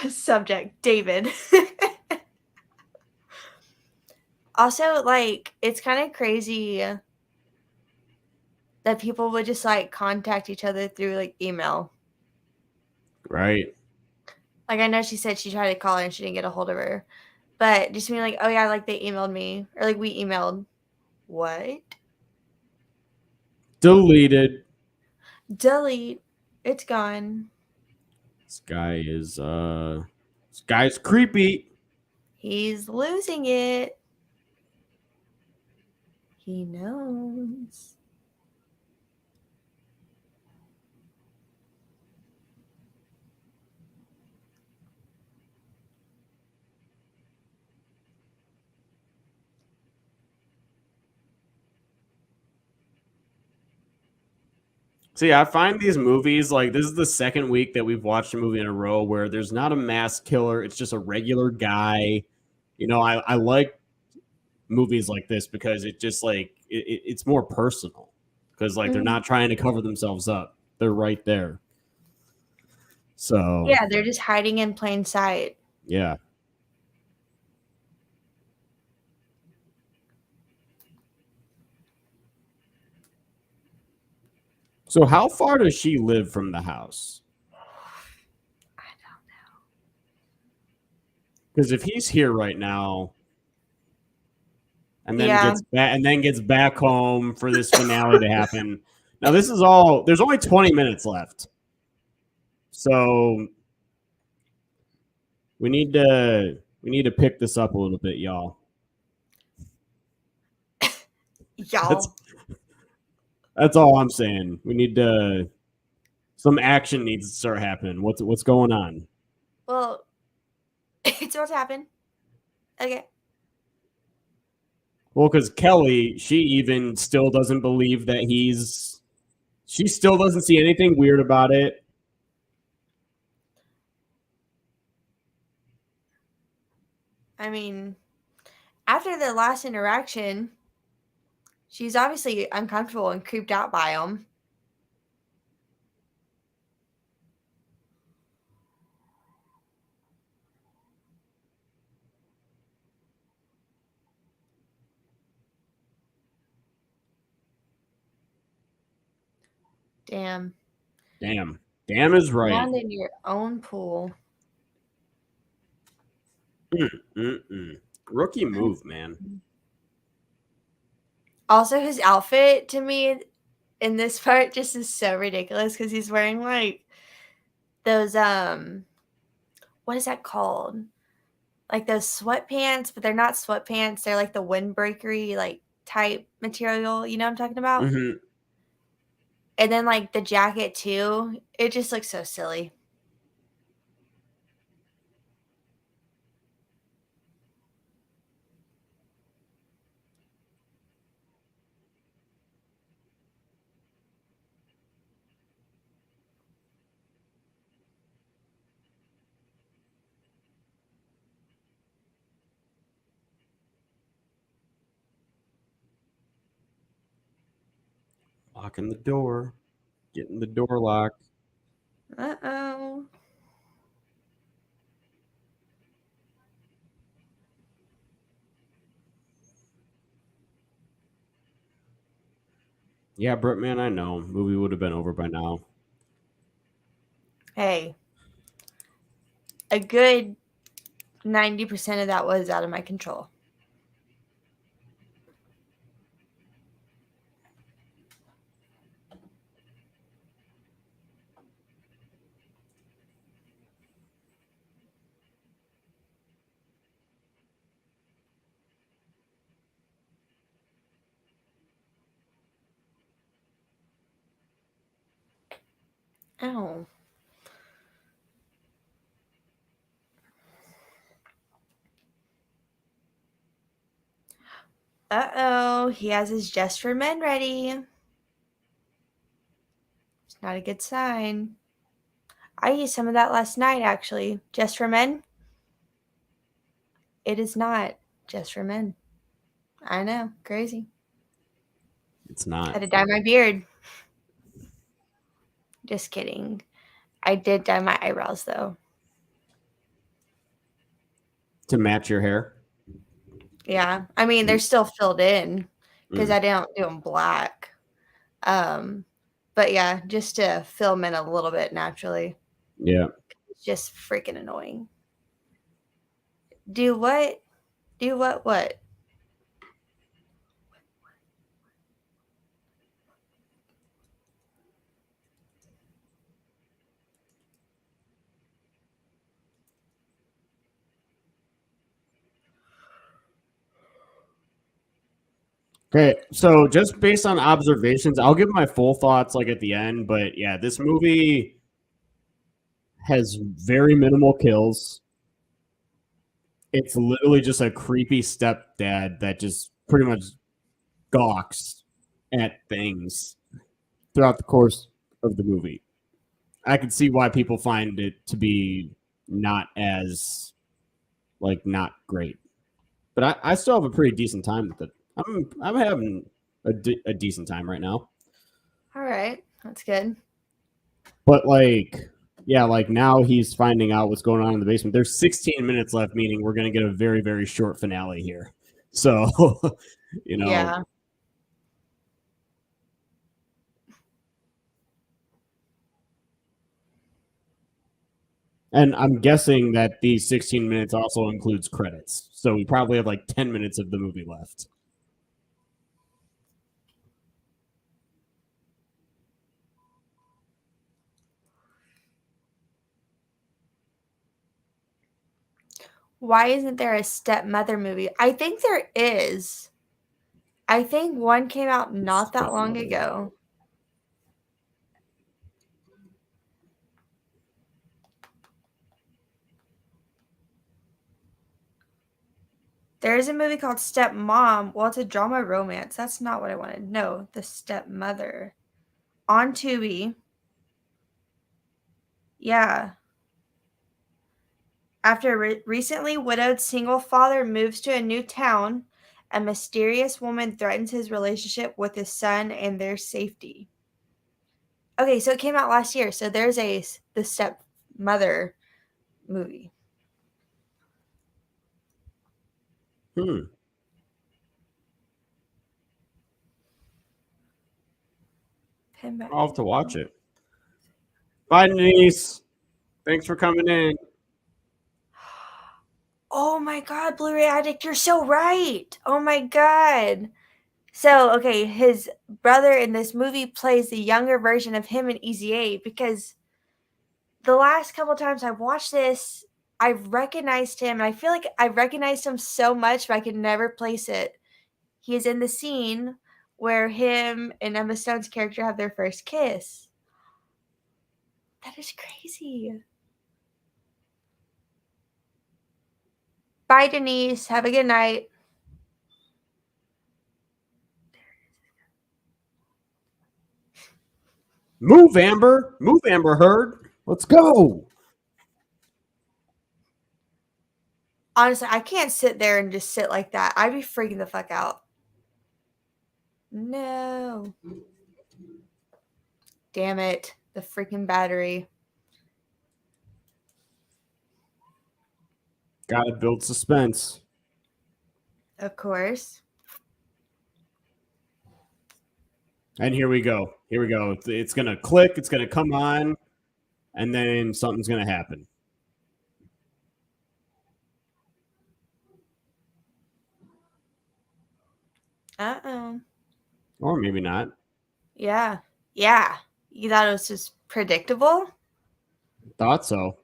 Subject, David. Also, like, it's kind of crazy that people would just like contact each other through like email. Right. Like, I know she said she tried to call her and she didn't get a hold of her, but just being like, oh yeah, like they emailed me or like we emailed. What? Deleted. Delete. It's gone. This guy's creepy. He's losing it. He knows. See, I find these movies like this is the second week that we've watched a movie in a row where there's not a mass killer, it's just a regular guy. I like movies like this because it just like it's more personal because like they're not trying to cover themselves up. They're right there. So Yeah, they're just hiding in plain sight. yeah. So how far does she live from the house? I don't know. Because if he's here right now and then Yeah. gets back home for this finale to happen. Now this is all there's only 20 minutes left. So we need to pick this up a little bit, y'all. Y'all. That's all I'm saying. We need to some action needs to start happening. What's going on? Well, it's about to happen. Okay. Well, because Kelly, she even still doesn't believe that she still doesn't see anything weird about it. I mean, after the last interaction, She's obviously uncomfortable and creeped out by him. Damn. Damn is right. Land in your own pool. Rookie move, man. Also, his outfit to me in this part just is so ridiculous because he's wearing like those what is that called? Like those sweatpants, but they're not sweatpants. They're like the windbreakery like type material. You know what I'm talking about? Mm-hmm. And then like the jacket too. It just looks so silly. Locking the door. Getting the door locked. Uh-oh. Yeah, Brett, man, I know. Movie would have been over by now. Hey, a good 90% of that was out of my control. Oh. Uh-oh. He has his Just for Men ready. It's not a good sign. I used some of that last night, actually. Just for Men? It is not just for men. I know. Crazy. It's not. Had to dye my beard. Just kidding. I did dye my eyebrows, though. To match your hair? Yeah. I mean, they're still filled in because Mm. I don't do them black. But yeah, just to fill them in a little bit naturally. Yeah. It's just freaking annoying. Do what? Do what? What? Okay, so just based on observations, I'll give my full thoughts like at the end, but yeah, this movie has very minimal kills. It's literally just a creepy stepdad that just pretty much gawks at things throughout the course of the movie. I can see why people find it to be not as like not great, but I still have a pretty decent time with it. I'm having a decent time right now. All right. That's good. But like, yeah, like now he's finding out what's going on in the basement. There's 16 minutes left, meaning we're gonna get a very, very short finale here. So, you know, Yeah. and I'm guessing that these 16 minutes also includes credits. So we probably have like 10 minutes of the movie left. Why isn't there a stepmother movie? I think there is. I think one came out not that long ago. There is a movie called Stepmom. Well, it's a drama romance. That's not what I wanted. No, The Stepmother. On Tubi. Yeah. After a recently widowed single father moves to a new town, A mysterious woman threatens his relationship with his son and their safety. Okay, so it came out last year. So there's the Stepmother movie. I'll have to watch it. Bye, Denise. Thanks for coming in. Oh my God, Blu-ray Addict, you're so right. Oh my God. So, okay, his brother in this movie plays the younger version of him in Easy A, because the last couple times I've watched this, I've recognized him, and I feel like I recognized him so much, but I could never place it. He is in the scene where him and Emma Stone's character have their first kiss. That is crazy. Bye, Denise. Have a good night. Move, Amber. Move, Amber Heard. Let's go. Honestly, I can't sit there and just sit like that. I'd be freaking the fuck out. No. Damn it. The freaking battery. Gotta build suspense. Of course. And here we go. Here we go. It's going to click. It's going to come on. And then something's going to happen. Uh-oh. Or maybe not. Yeah. Yeah. You thought it was just predictable? Thought so.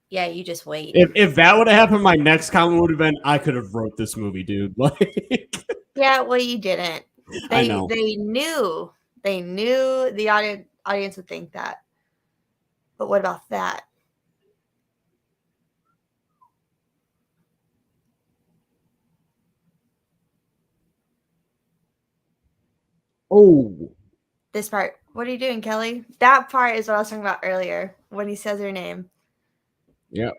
Yeah, you just wait. If that would have happened, my next comment would have been, I could have wrote this movie, dude. Like, yeah, well, you didn't. I know. They knew. They knew the audience would think that. But what about that? Oh. This part. What are you doing, Kelly? That part is what I was talking about earlier when he says her name. Yep.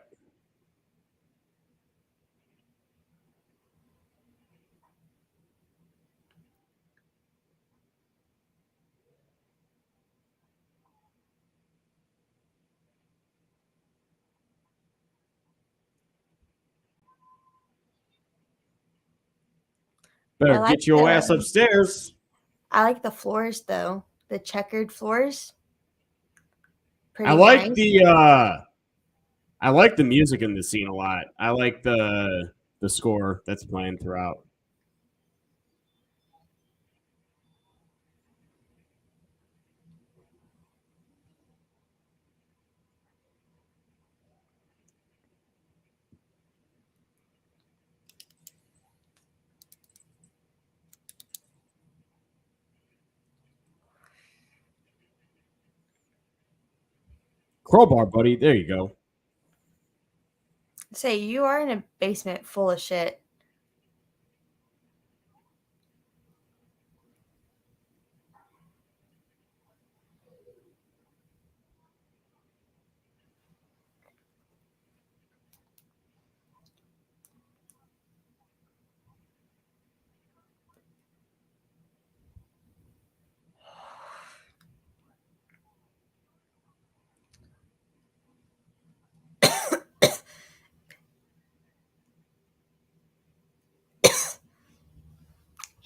Better get your ass upstairs. I like the floors, though. The checkered floors. Pretty I like nice. I like the music in the scene a lot. I like the score that's playing throughout. Crowbar, buddy. There you go. Say, you are in a basement full of shit.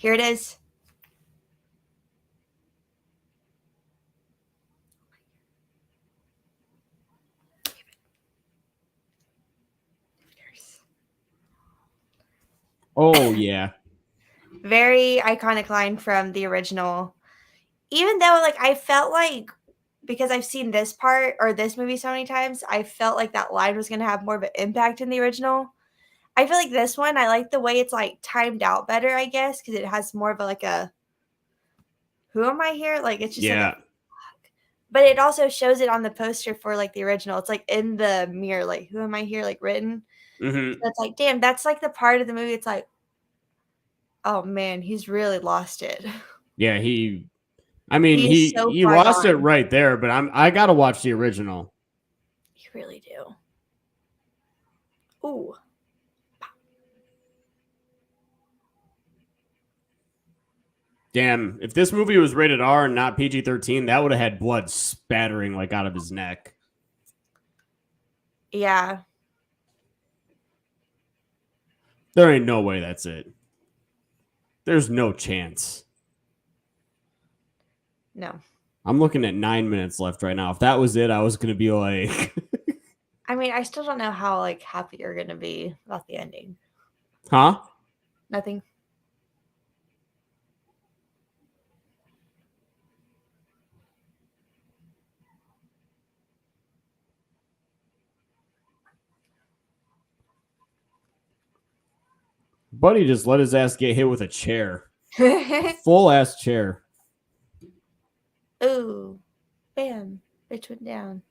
Here it is. Oh yeah. Very iconic line from the original. Even though, like, I felt like, because I've seen this part or this movie so many times, I felt like that line was going to have more of an impact in the original. I feel like this one, I like the way it's, like, timed out better, I guess, because it has more of a who am I here? Like, it's just like but it also shows it on the poster for, like, the original. It's, like, in the mirror, like, who am I here? Like, written. Mm-hmm. So it's like, damn, that's, like, the part of the movie. It's like, oh, man, he's really lost it. Yeah, he So he far lost it gone. right there, but I gotta watch the original. You really do. Ooh. Damn, if this movie was rated R and not PG-13, that would have had blood spattering like out of his neck. Yeah. There ain't no way that's it. There's no chance. No. I'm looking at 9 minutes left right now. If that was it, I was going to be like... I mean, I still don't know how, like, happy you're going to be about the ending. Huh? Nothing. Buddy just let his ass get hit with a chair. Full ass chair. Ooh. Bam. Bitch went down.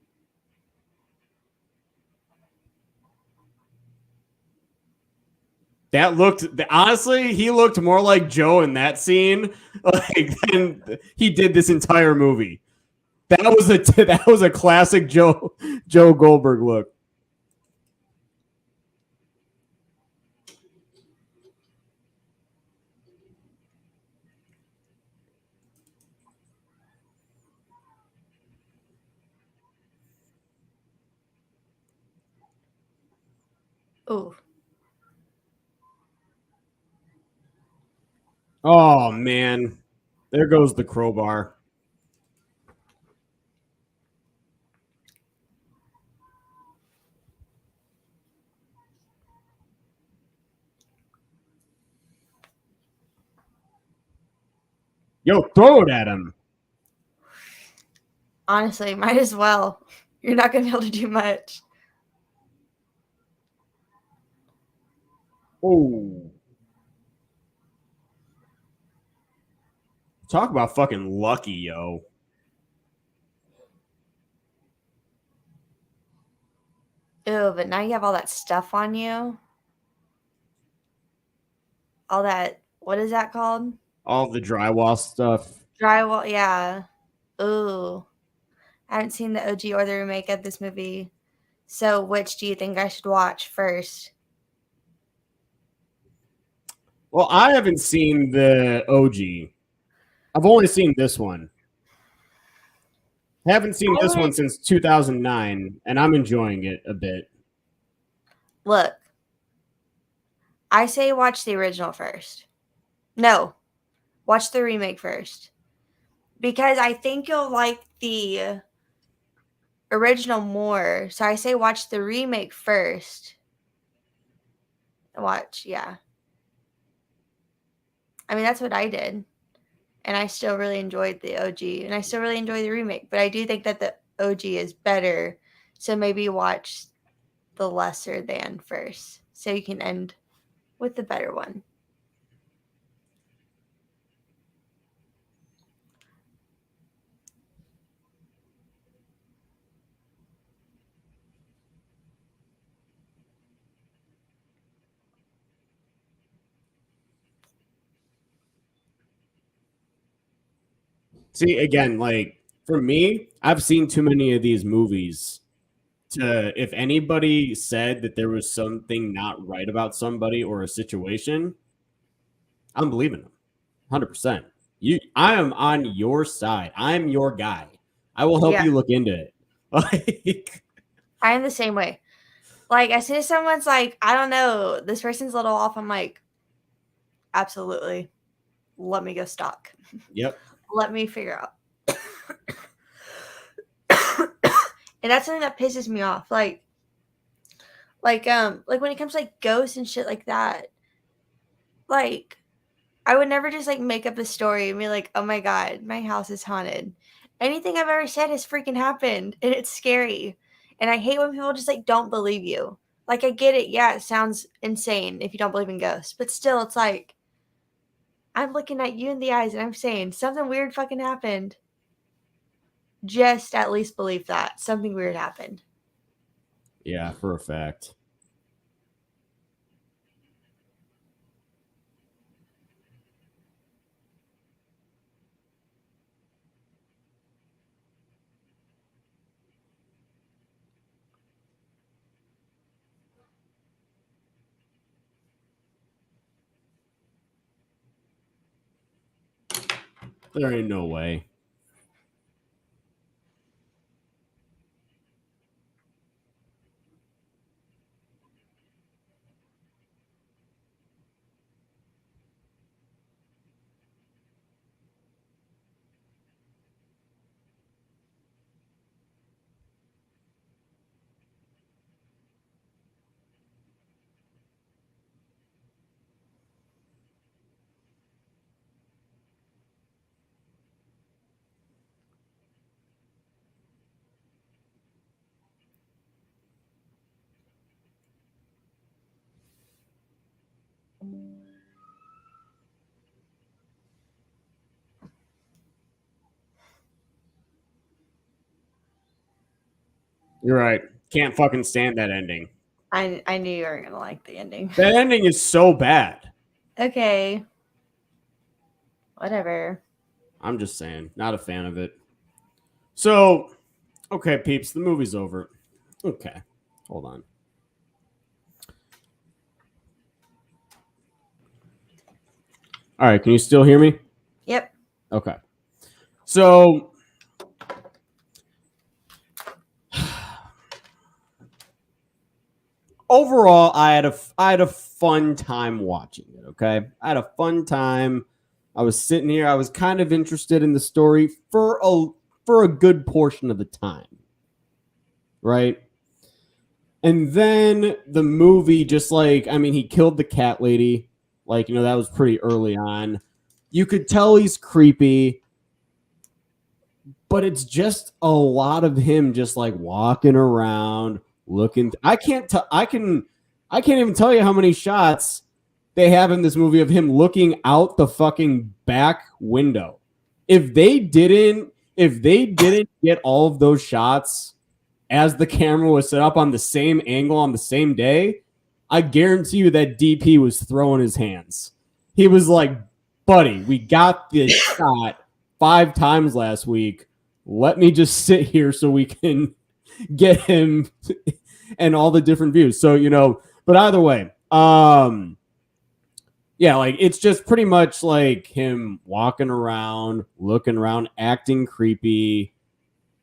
That looked, honestly, he looked more like Joe in that scene than he did this entire movie. That was a classic Joe Goldberg look. Ooh. Oh man, there goes the crowbar. Yo, throw it at him. Honestly, might as well. You're not going to be able to do much. Oh. Talk about fucking lucky, yo. Ew, but now you have all that stuff on you. All that, what is that called? All the drywall stuff. Drywall, yeah. Ooh. I haven't seen the OG or the remake of this movie. So which do you think I should watch first? Well, I haven't seen the OG. I've only seen this one. I haven't seen this one since 2009, and I'm enjoying it a bit. Look, I say watch the original first. No, watch the remake first. Because I think you'll like the original more. So I say watch the remake first. Watch, yeah. I mean, that's what I did. And I still really enjoyed the OG. And I still really enjoy the remake. But I do think that the OG is better. So maybe watch the lesser than first. So you can end with the better one. See, again, like for me, I've seen too many of these movies to, if anybody said that there was something not right about somebody or a situation, I'm believing them 100%. I am on your side. I'm your guy. I will help you look into it. Like, I am the same way. Like, as soon as someone's like, I don't know, this person's a little off, I'm like, absolutely. Let me go stalk. yep. Let me figure out. And that's something that pisses me off. Like when it comes to like ghosts and shit like that, like I would never just like make up a story and be like, oh my god, my house is haunted. Anything I've ever said has freaking happened and it's scary. And I hate when people just like don't believe you. Like I get it, yeah, it sounds insane if you don't believe in ghosts, but still it's like I'm looking at you in the eyes and I'm saying something weird fucking happened. Just at least believe that something weird happened. Yeah, for a fact. There ain't no way. You're right. Can't fucking stand that ending. I knew you weren't gonna like the ending. That ending is so bad. Okay. Whatever. I'm just saying, not a fan of it. So, okay, peeps, the movie's over. Okay, hold on. All right, can you still hear me? Yep. Okay. So, overall, I had a fun time watching it. Okay, I had a fun time. I was sitting here. I was kind of interested in the story for a good portion of the time, right? And then the movie, just like, I mean, he killed the cat lady. Like, that was pretty early on. You could tell he's creepy, but it's just a lot of him just like walking around, looking. I can't even tell you how many shots they have in this movie of him looking out the fucking back window. If they didn't get all of those shots as the camera was set up on the same angle on the same day, I guarantee you that DP was throwing his hands. He was like, buddy, we got this shot 5 times last week. Let me just sit here so we can get him and all the different views. So, but either way, yeah, like it's just pretty much like him walking around, looking around, acting creepy,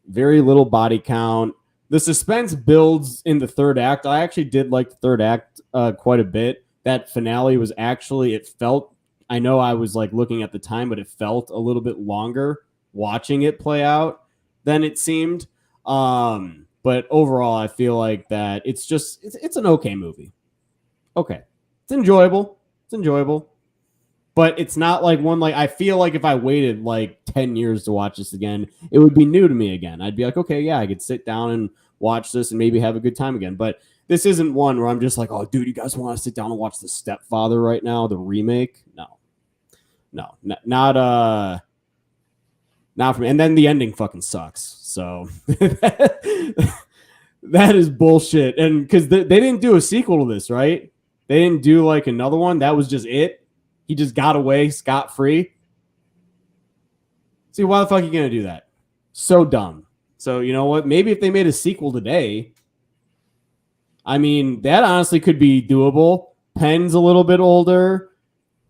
very little body count. The suspense builds in the third act. I actually did like the third act quite a bit. That finale was actually, it felt, I know I was like looking at the time, but it felt a little bit longer watching it play out than it seemed. But overall, I feel like that it's an okay movie. Okay. It's enjoyable. But it's not like one, like, I feel like if I waited like 10 years to watch this again, it would be new to me again. I'd be like, okay, yeah, I could sit down and watch this and maybe have a good time again. But this isn't one where I'm just like, oh, dude, you guys want to sit down and watch The Stepfather right now, the remake? No, not for me. And then the ending fucking sucks. So that is bullshit. And because they didn't do a sequel to this, right? They didn't do like another one. That was just it. He just got away scot-free. See, why the fuck are you going to do that? So dumb. So, you know what? Maybe if they made a sequel today, I mean, that honestly could be doable. Penn's a little bit older.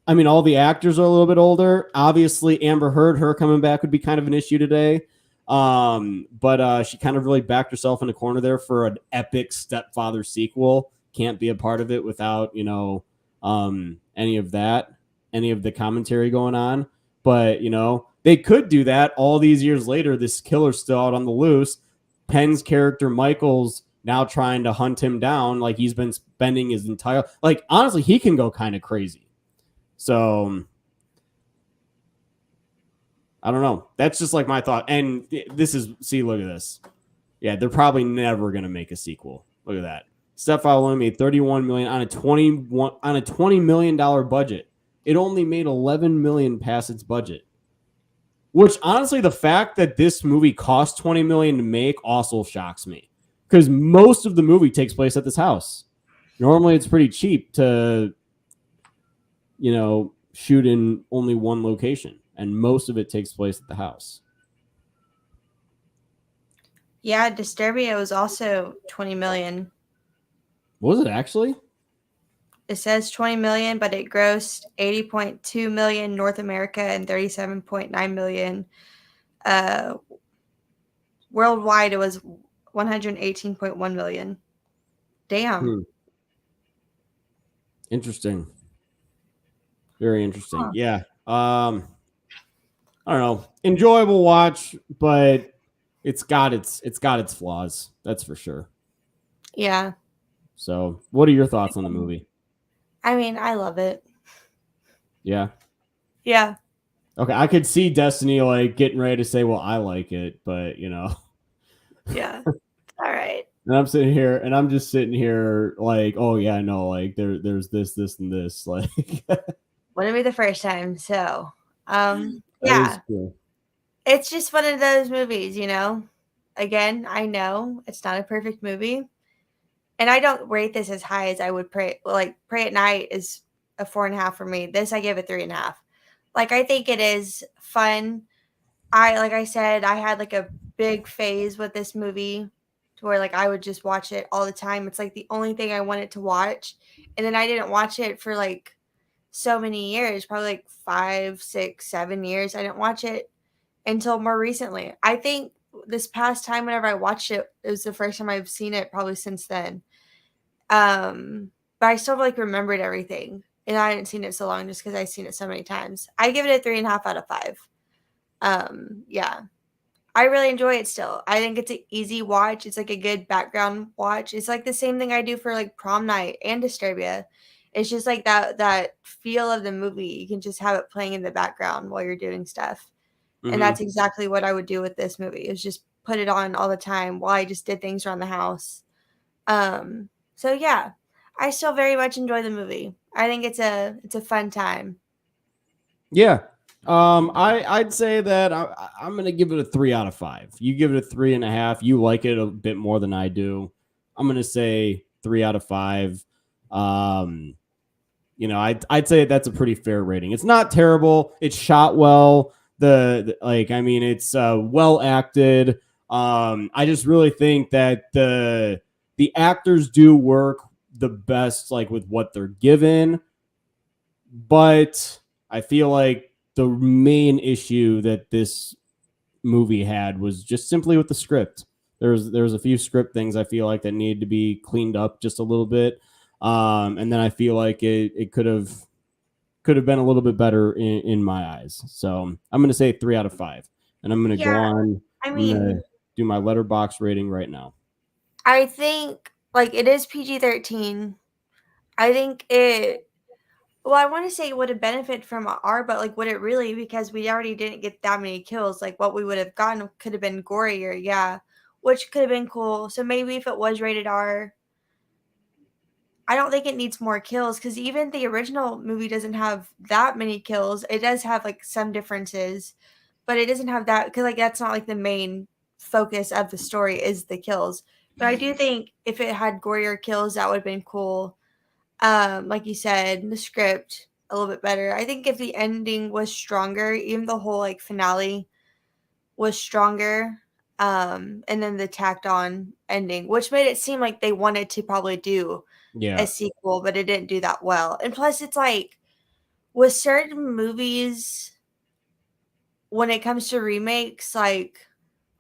I mean, all the actors are a little bit older. Obviously, Amber Heard, her coming back would be kind of an issue today. But she kind of really backed herself in a corner there for an epic Stepfather sequel. Can't be a part of it without, any of that. Any of the commentary going on. But, they could do that all these years later. This killer's still out on the loose. Penn's character, Michael's now trying to hunt him down. Like, he's been spending his entire... Like, honestly, he can go kind of crazy. So, I don't know. That's just like my thought. And this is... See, look at this. Yeah, they're probably never going to make a sequel. Look at that. Stepfather only made $31 million on a $20 million budget. It only made $11 million past its budget. Which, honestly, the fact that this movie cost $20 million to make also shocks me. Because most of the movie takes place at this house. Normally, it's pretty cheap to, shoot in only one location. And most of it takes place at the house. Yeah, Disturbia was also $20 million. Was it actually? It says 20 million, but it grossed 80.2 million North America and 37.9 million uh, worldwide. It was 118.1 million. Damn. Interesting. Very interesting. Huh. Yeah. I don't know. Enjoyable watch, but it's got its flaws. That's for sure. Yeah. So, what are your thoughts on the movie? I mean, I love it. Yeah. Yeah. Okay, I could see Destiny like getting ready to say, "Well, I like it," but Yeah. All right. and I'm sitting here, and I'm just sitting here like, "Oh yeah, no, like there's this, and this." Like Wouldn't be the first time. So, that is yeah. cool. It's just one of those movies, you know? Again, I know it's not a perfect movie. And I don't rate this as high as I would pray. Like, Pray at Night is a 4.5 for me. This I give it 3.5. Like, I think it is fun. Like I said, I had like a big phase with this movie to where like I would just watch it all the time. It's like the only thing I wanted to watch. And then I didn't watch it for like so many years, probably like 5, 6, 7 years. I didn't watch it until more recently. I think this past time, whenever I watched it, it was the first time I've seen it probably since then. But I still like remembered everything. And I hadn't seen it so long just because I've seen it so many times. I give it a 3.5 out of 5. Yeah. I really enjoy it still. I think it's an easy watch. It's like a good background watch. It's like the same thing I do for like prom night and Disturbia. It's just like that feel of the movie. You can just have it playing in the background while you're doing stuff. And Mm-hmm. that's exactly what I would do with this movie. Is just put it on all the time while I just did things around the house. So yeah, I still very much enjoy the movie. I think it's a fun time. Yeah. I'd say that I'm gonna give it a 3 out of 5. You give it a 3.5. You like it a bit more than I do. I'm gonna say 3 out of 5. Um, I'd say that's a pretty fair rating. It's not terrible. It's shot well. I mean, it's well acted. I just really think that the actors do work the best, like with what they're given. But I feel like the main issue that this movie had was just simply with the script. There's a few script things I feel like that needed to be cleaned up just a little bit. And then I feel like it could have been a little bit better in my eyes. So I'm gonna say 3 out of 5. And I'm gonna go Yeah, on. I I'm gonna mean, do my letterbox rating right now. I think like it is PG-13. I think it well, I want to say it would have benefited from R, but like would it really? Because we already didn't get that many kills. Like what we would have gotten could have been gorier, yeah, which could have been cool. So maybe if it was rated R, I don't think it needs more kills because even the original movie doesn't have that many kills. It does have like some differences, but it doesn't have that because like that's not like the main focus of the story is the kills. But I do think if it had gorier kills, that would have been cool. Like you said, the script a little bit better. I think if the ending was stronger, even the whole like finale was stronger, and then the tacked on ending, which made it seem like they wanted to probably do a Yeah. sequel, but it didn't do that well. And plus, it's like with certain movies, when it comes to remakes, like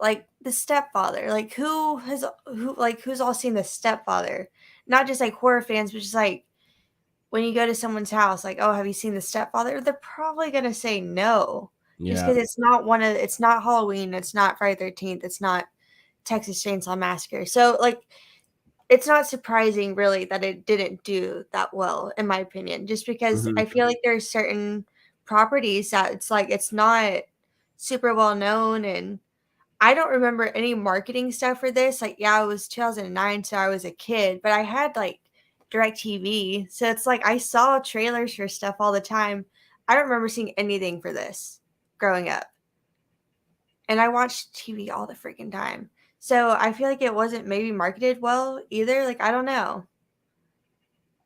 the Stepfather, like who's all seen the Stepfather? Not just like horror fans, but just like when you go to someone's house, like, oh, have you seen the Stepfather? They're probably gonna say no, just Yeah. because it's not Halloween, it's not Friday 13th, it's not Texas Chainsaw Massacre. So like it's not surprising really that it didn't do that well, in my opinion, just because Mm-hmm. I feel like there's certain properties that it's like it's not super well known and I don't remember any marketing stuff for this. Like, yeah, it was 2009, so I was a kid, but I had like DirecTV. So it's like I saw trailers for stuff all the time. I don't remember seeing anything for this growing up. And I watched TV all the freaking time. So I feel like it wasn't maybe marketed well either. Like, I don't know.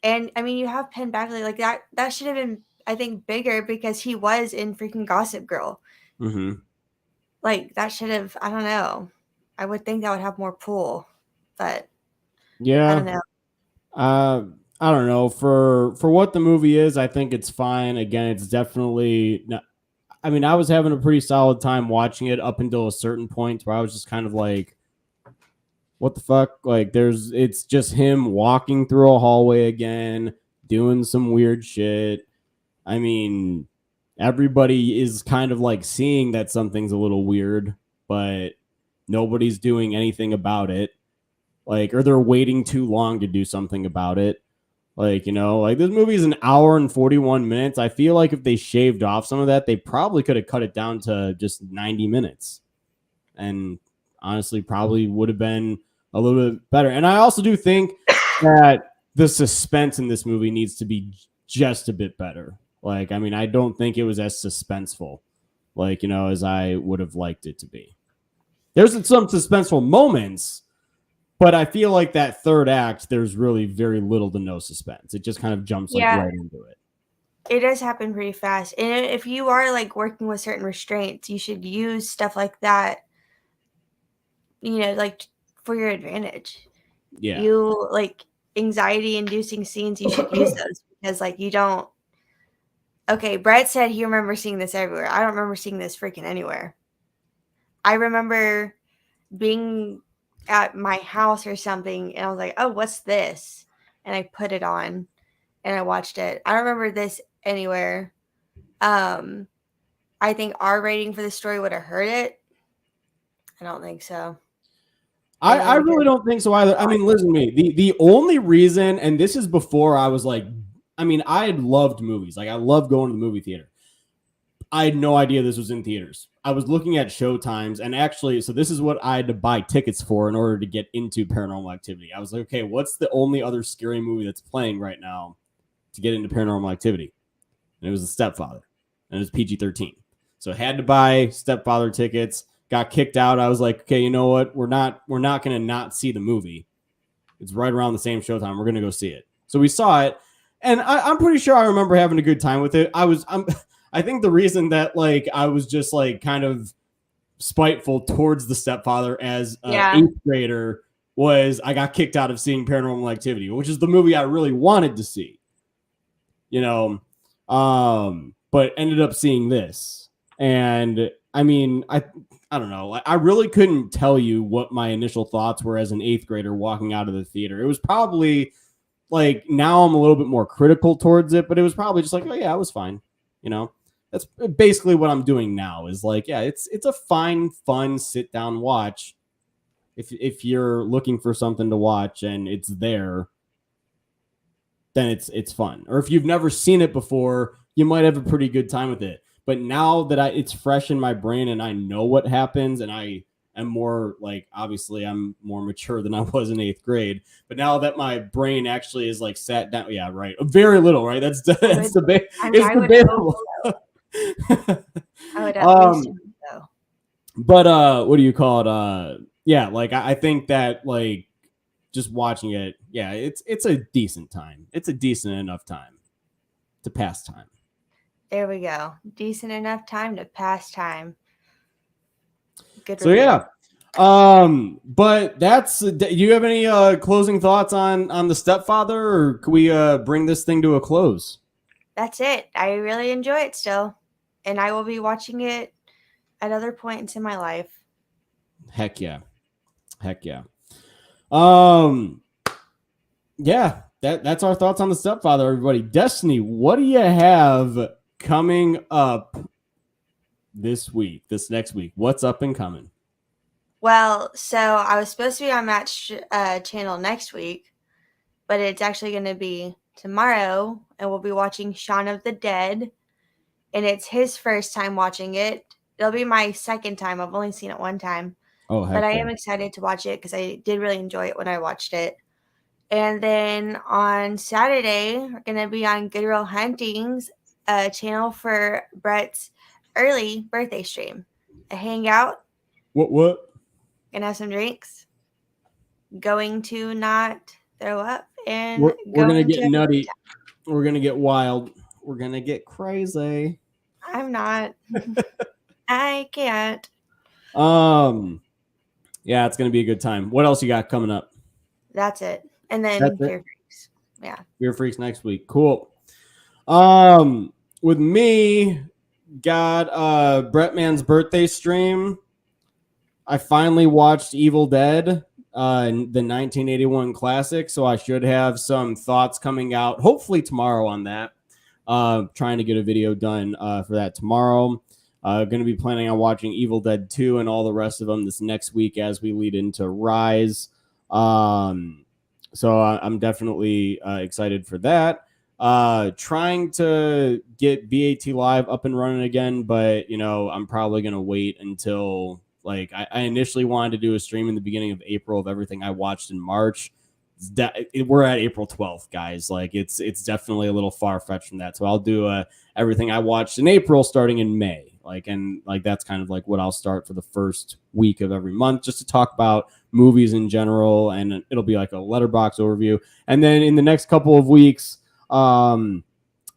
And I mean, you have Penn Badgley like that should have been I think bigger because he was in freaking Gossip Girl. Mm-hmm. Like that should have I don't know. I would think that would have more pull, but I Yeah. don't know. Uh, I don't know, for what the movie is, I think it's fine. Again, it's definitely not, I mean, I was having a pretty solid time watching it up until a certain point where I was just kind of like, what the fuck? Like, it's just him walking through a hallway again, doing some weird shit. I mean, everybody is kind of like seeing that something's a little weird, but nobody's doing anything about it. Like, or they're waiting too long to do something about it. Like, like this movie is an hour and 41 minutes. I feel like if they shaved off some of that, they probably could have cut it down to just 90 minutes. And honestly, probably would have been a little bit better. And I also do think that the suspense in this movie needs to be just a bit better. Like, I mean, I don't think it was as suspenseful, like, as I would have liked it to be. There's some suspenseful moments, but I feel like that third act, there's really very little to no suspense. It just kind of jumps like right into it. It does happen pretty fast. And if you are like working with certain restraints, you should use stuff like that, like for your advantage. Yeah. You like anxiety inducing scenes, you should use those because like you don't. Okay, Brett said he remembers seeing this everywhere. I don't remember seeing this freaking anywhere. I remember being at my house or something and I was like, oh, what's this? And I put it on and I watched it. I don't remember this anywhere. I think our rating for the story would have hurt it. I don't think so. I really don't think so either. I mean, listen to me. The only reason, and this is before I was like, I mean, I had loved movies. Like, I loved going to the movie theater. I had no idea this was in theaters. I was looking at showtimes, and actually, so this is what I had to buy tickets for in order to get into Paranormal Activity. I was like, okay, what's the only other scary movie that's playing right now to get into Paranormal Activity? And it was The Stepfather, and it was PG-13. So I had to buy Stepfather tickets. Got kicked out. I was like, okay, you know what? We're not going to not see the movie. It's right around the same showtime. We're going to go see it. So we saw it, and I'm pretty sure I remember having a good time with it. I think the reason that like I was just like kind of spiteful towards The Stepfather as an 8th grader was I got kicked out of seeing Paranormal Activity, which is the movie I really wanted to see. But ended up seeing this, and I mean, I don't know. I really couldn't tell you what my initial thoughts were as an 8th grader walking out of the theater. It was probably like, now I'm a little bit more critical towards it, but it was probably just like, oh yeah, it was fine. That's basically what I'm doing now is like, yeah, it's a fine, fun sit down watch. If you're looking for something to watch and it's there, then it's fun. Or if you've never seen it before, you might have a pretty good time with it. But now that it's fresh in my brain and I know what happens, and I am more like, obviously I'm more mature than I was in 8th grade. But now that my brain actually is like sat down, yeah, right, very little, right? That's debatable. I would at least so. But what do you call it? Yeah, like I think that like just watching it, yeah, it's a decent time. It's a decent enough time to pass time. There we go. Decent enough time to pass time. Good. So yeah. But that's. Do you have any closing thoughts on The Stepfather, or can we bring this thing to a close? That's it. I really enjoy it still, and I will be watching it at other points in my life. Heck yeah. Yeah, that's our thoughts on The Stepfather, everybody. Destiny, what do you have coming up this next week? What's up and coming? Well, so I was supposed to be on Matt's channel next week, but it's actually going to be tomorrow, and we'll be watching Shaun of the Dead, and it's his first time watching it. It'll be my second time. I've only seen it one time. Oh, heck but I yeah. am excited to watch it because I did really enjoy it when I watched it. And then on Saturday, we're going to be on Good Real Hunting's channel for Brett's early birthday stream. A hangout. What? Gonna have some drinks. Going to not throw up. And we're going to get nutty. We're going to get wild. We're going to get crazy. I'm not. I can't. Yeah, it's going to be a good time. What else you got coming up? That's it. And then Fear Freaks. Yeah. Fear Freaks next week. Cool. With me, got Brettman's birthday stream. I finally watched Evil Dead, the 1981 classic, so I should have some thoughts coming out hopefully tomorrow on that. Trying to get a video done for that tomorrow. Going to be planning on watching Evil Dead 2 and all the rest of them this next week as we lead into Rise. So I'm definitely excited for that. Trying to get BAT Live up and running again, but I'm probably gonna wait until I initially wanted to do a stream in the beginning of April of everything I watched in March. We're at April 12th, guys. It's definitely a little far fetched from that. So I'll do everything I watched in April starting in May. That's kind of what I'll start for the first week of every month, just to talk about movies in general, and it'll be like a letterbox overview. And then in the next couple of weeks, I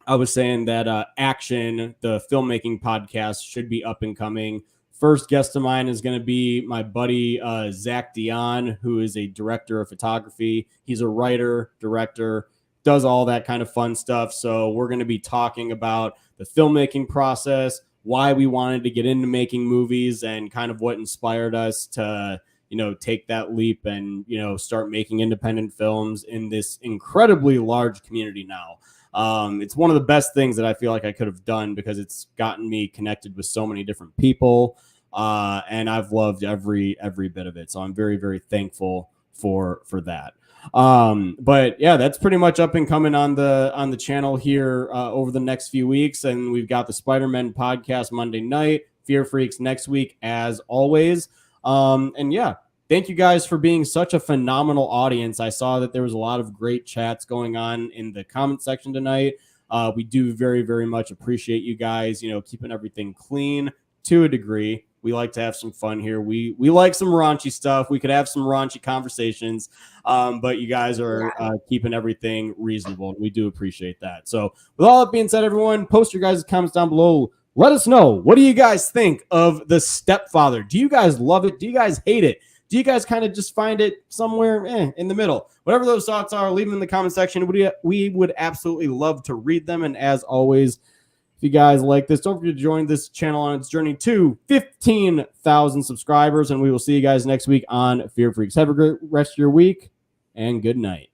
was saying that Action, the filmmaking podcast, should be up and coming. First guest of mine is going to be my buddy Zach Dion, who is a director of photography. He's a writer, director, does all that kind of fun stuff. So we're going to be talking about the filmmaking process, why we wanted to get into making movies, and kind of what inspired us to take that leap and start making independent films in this incredibly large community now. It's one of the best things that I feel like I could have done, because it's gotten me connected with so many different people, and I've loved every bit of it. So I'm very, very thankful for that. But yeah, that's pretty much up and coming on the channel here over the next few weeks. And we've got the Spider-Man podcast Monday night, Fear Freaks next week, as always. And yeah, thank you guys for being such a phenomenal audience. I saw that there was a lot of great chats going on in the comment section tonight. We do very, very much appreciate you guys, keeping everything clean to a degree. We like to have some fun here. We like some raunchy stuff. We could have some raunchy conversations, but you guys are keeping everything reasonable. We do appreciate that. So with all that being said, everyone, post your guys' comments down below. Let us know. What do you guys think of The Stepfather? Do you guys love it? Do you guys hate it? Do you guys kind of just find it somewhere in the middle? Whatever those thoughts are, leave them in the comment section. We would absolutely love to read them. And as always, if you guys like this, don't forget to join this channel on its journey to 15,000 subscribers. And we will see you guys next week on Fear Freaks. Have a great rest of your week, and good night.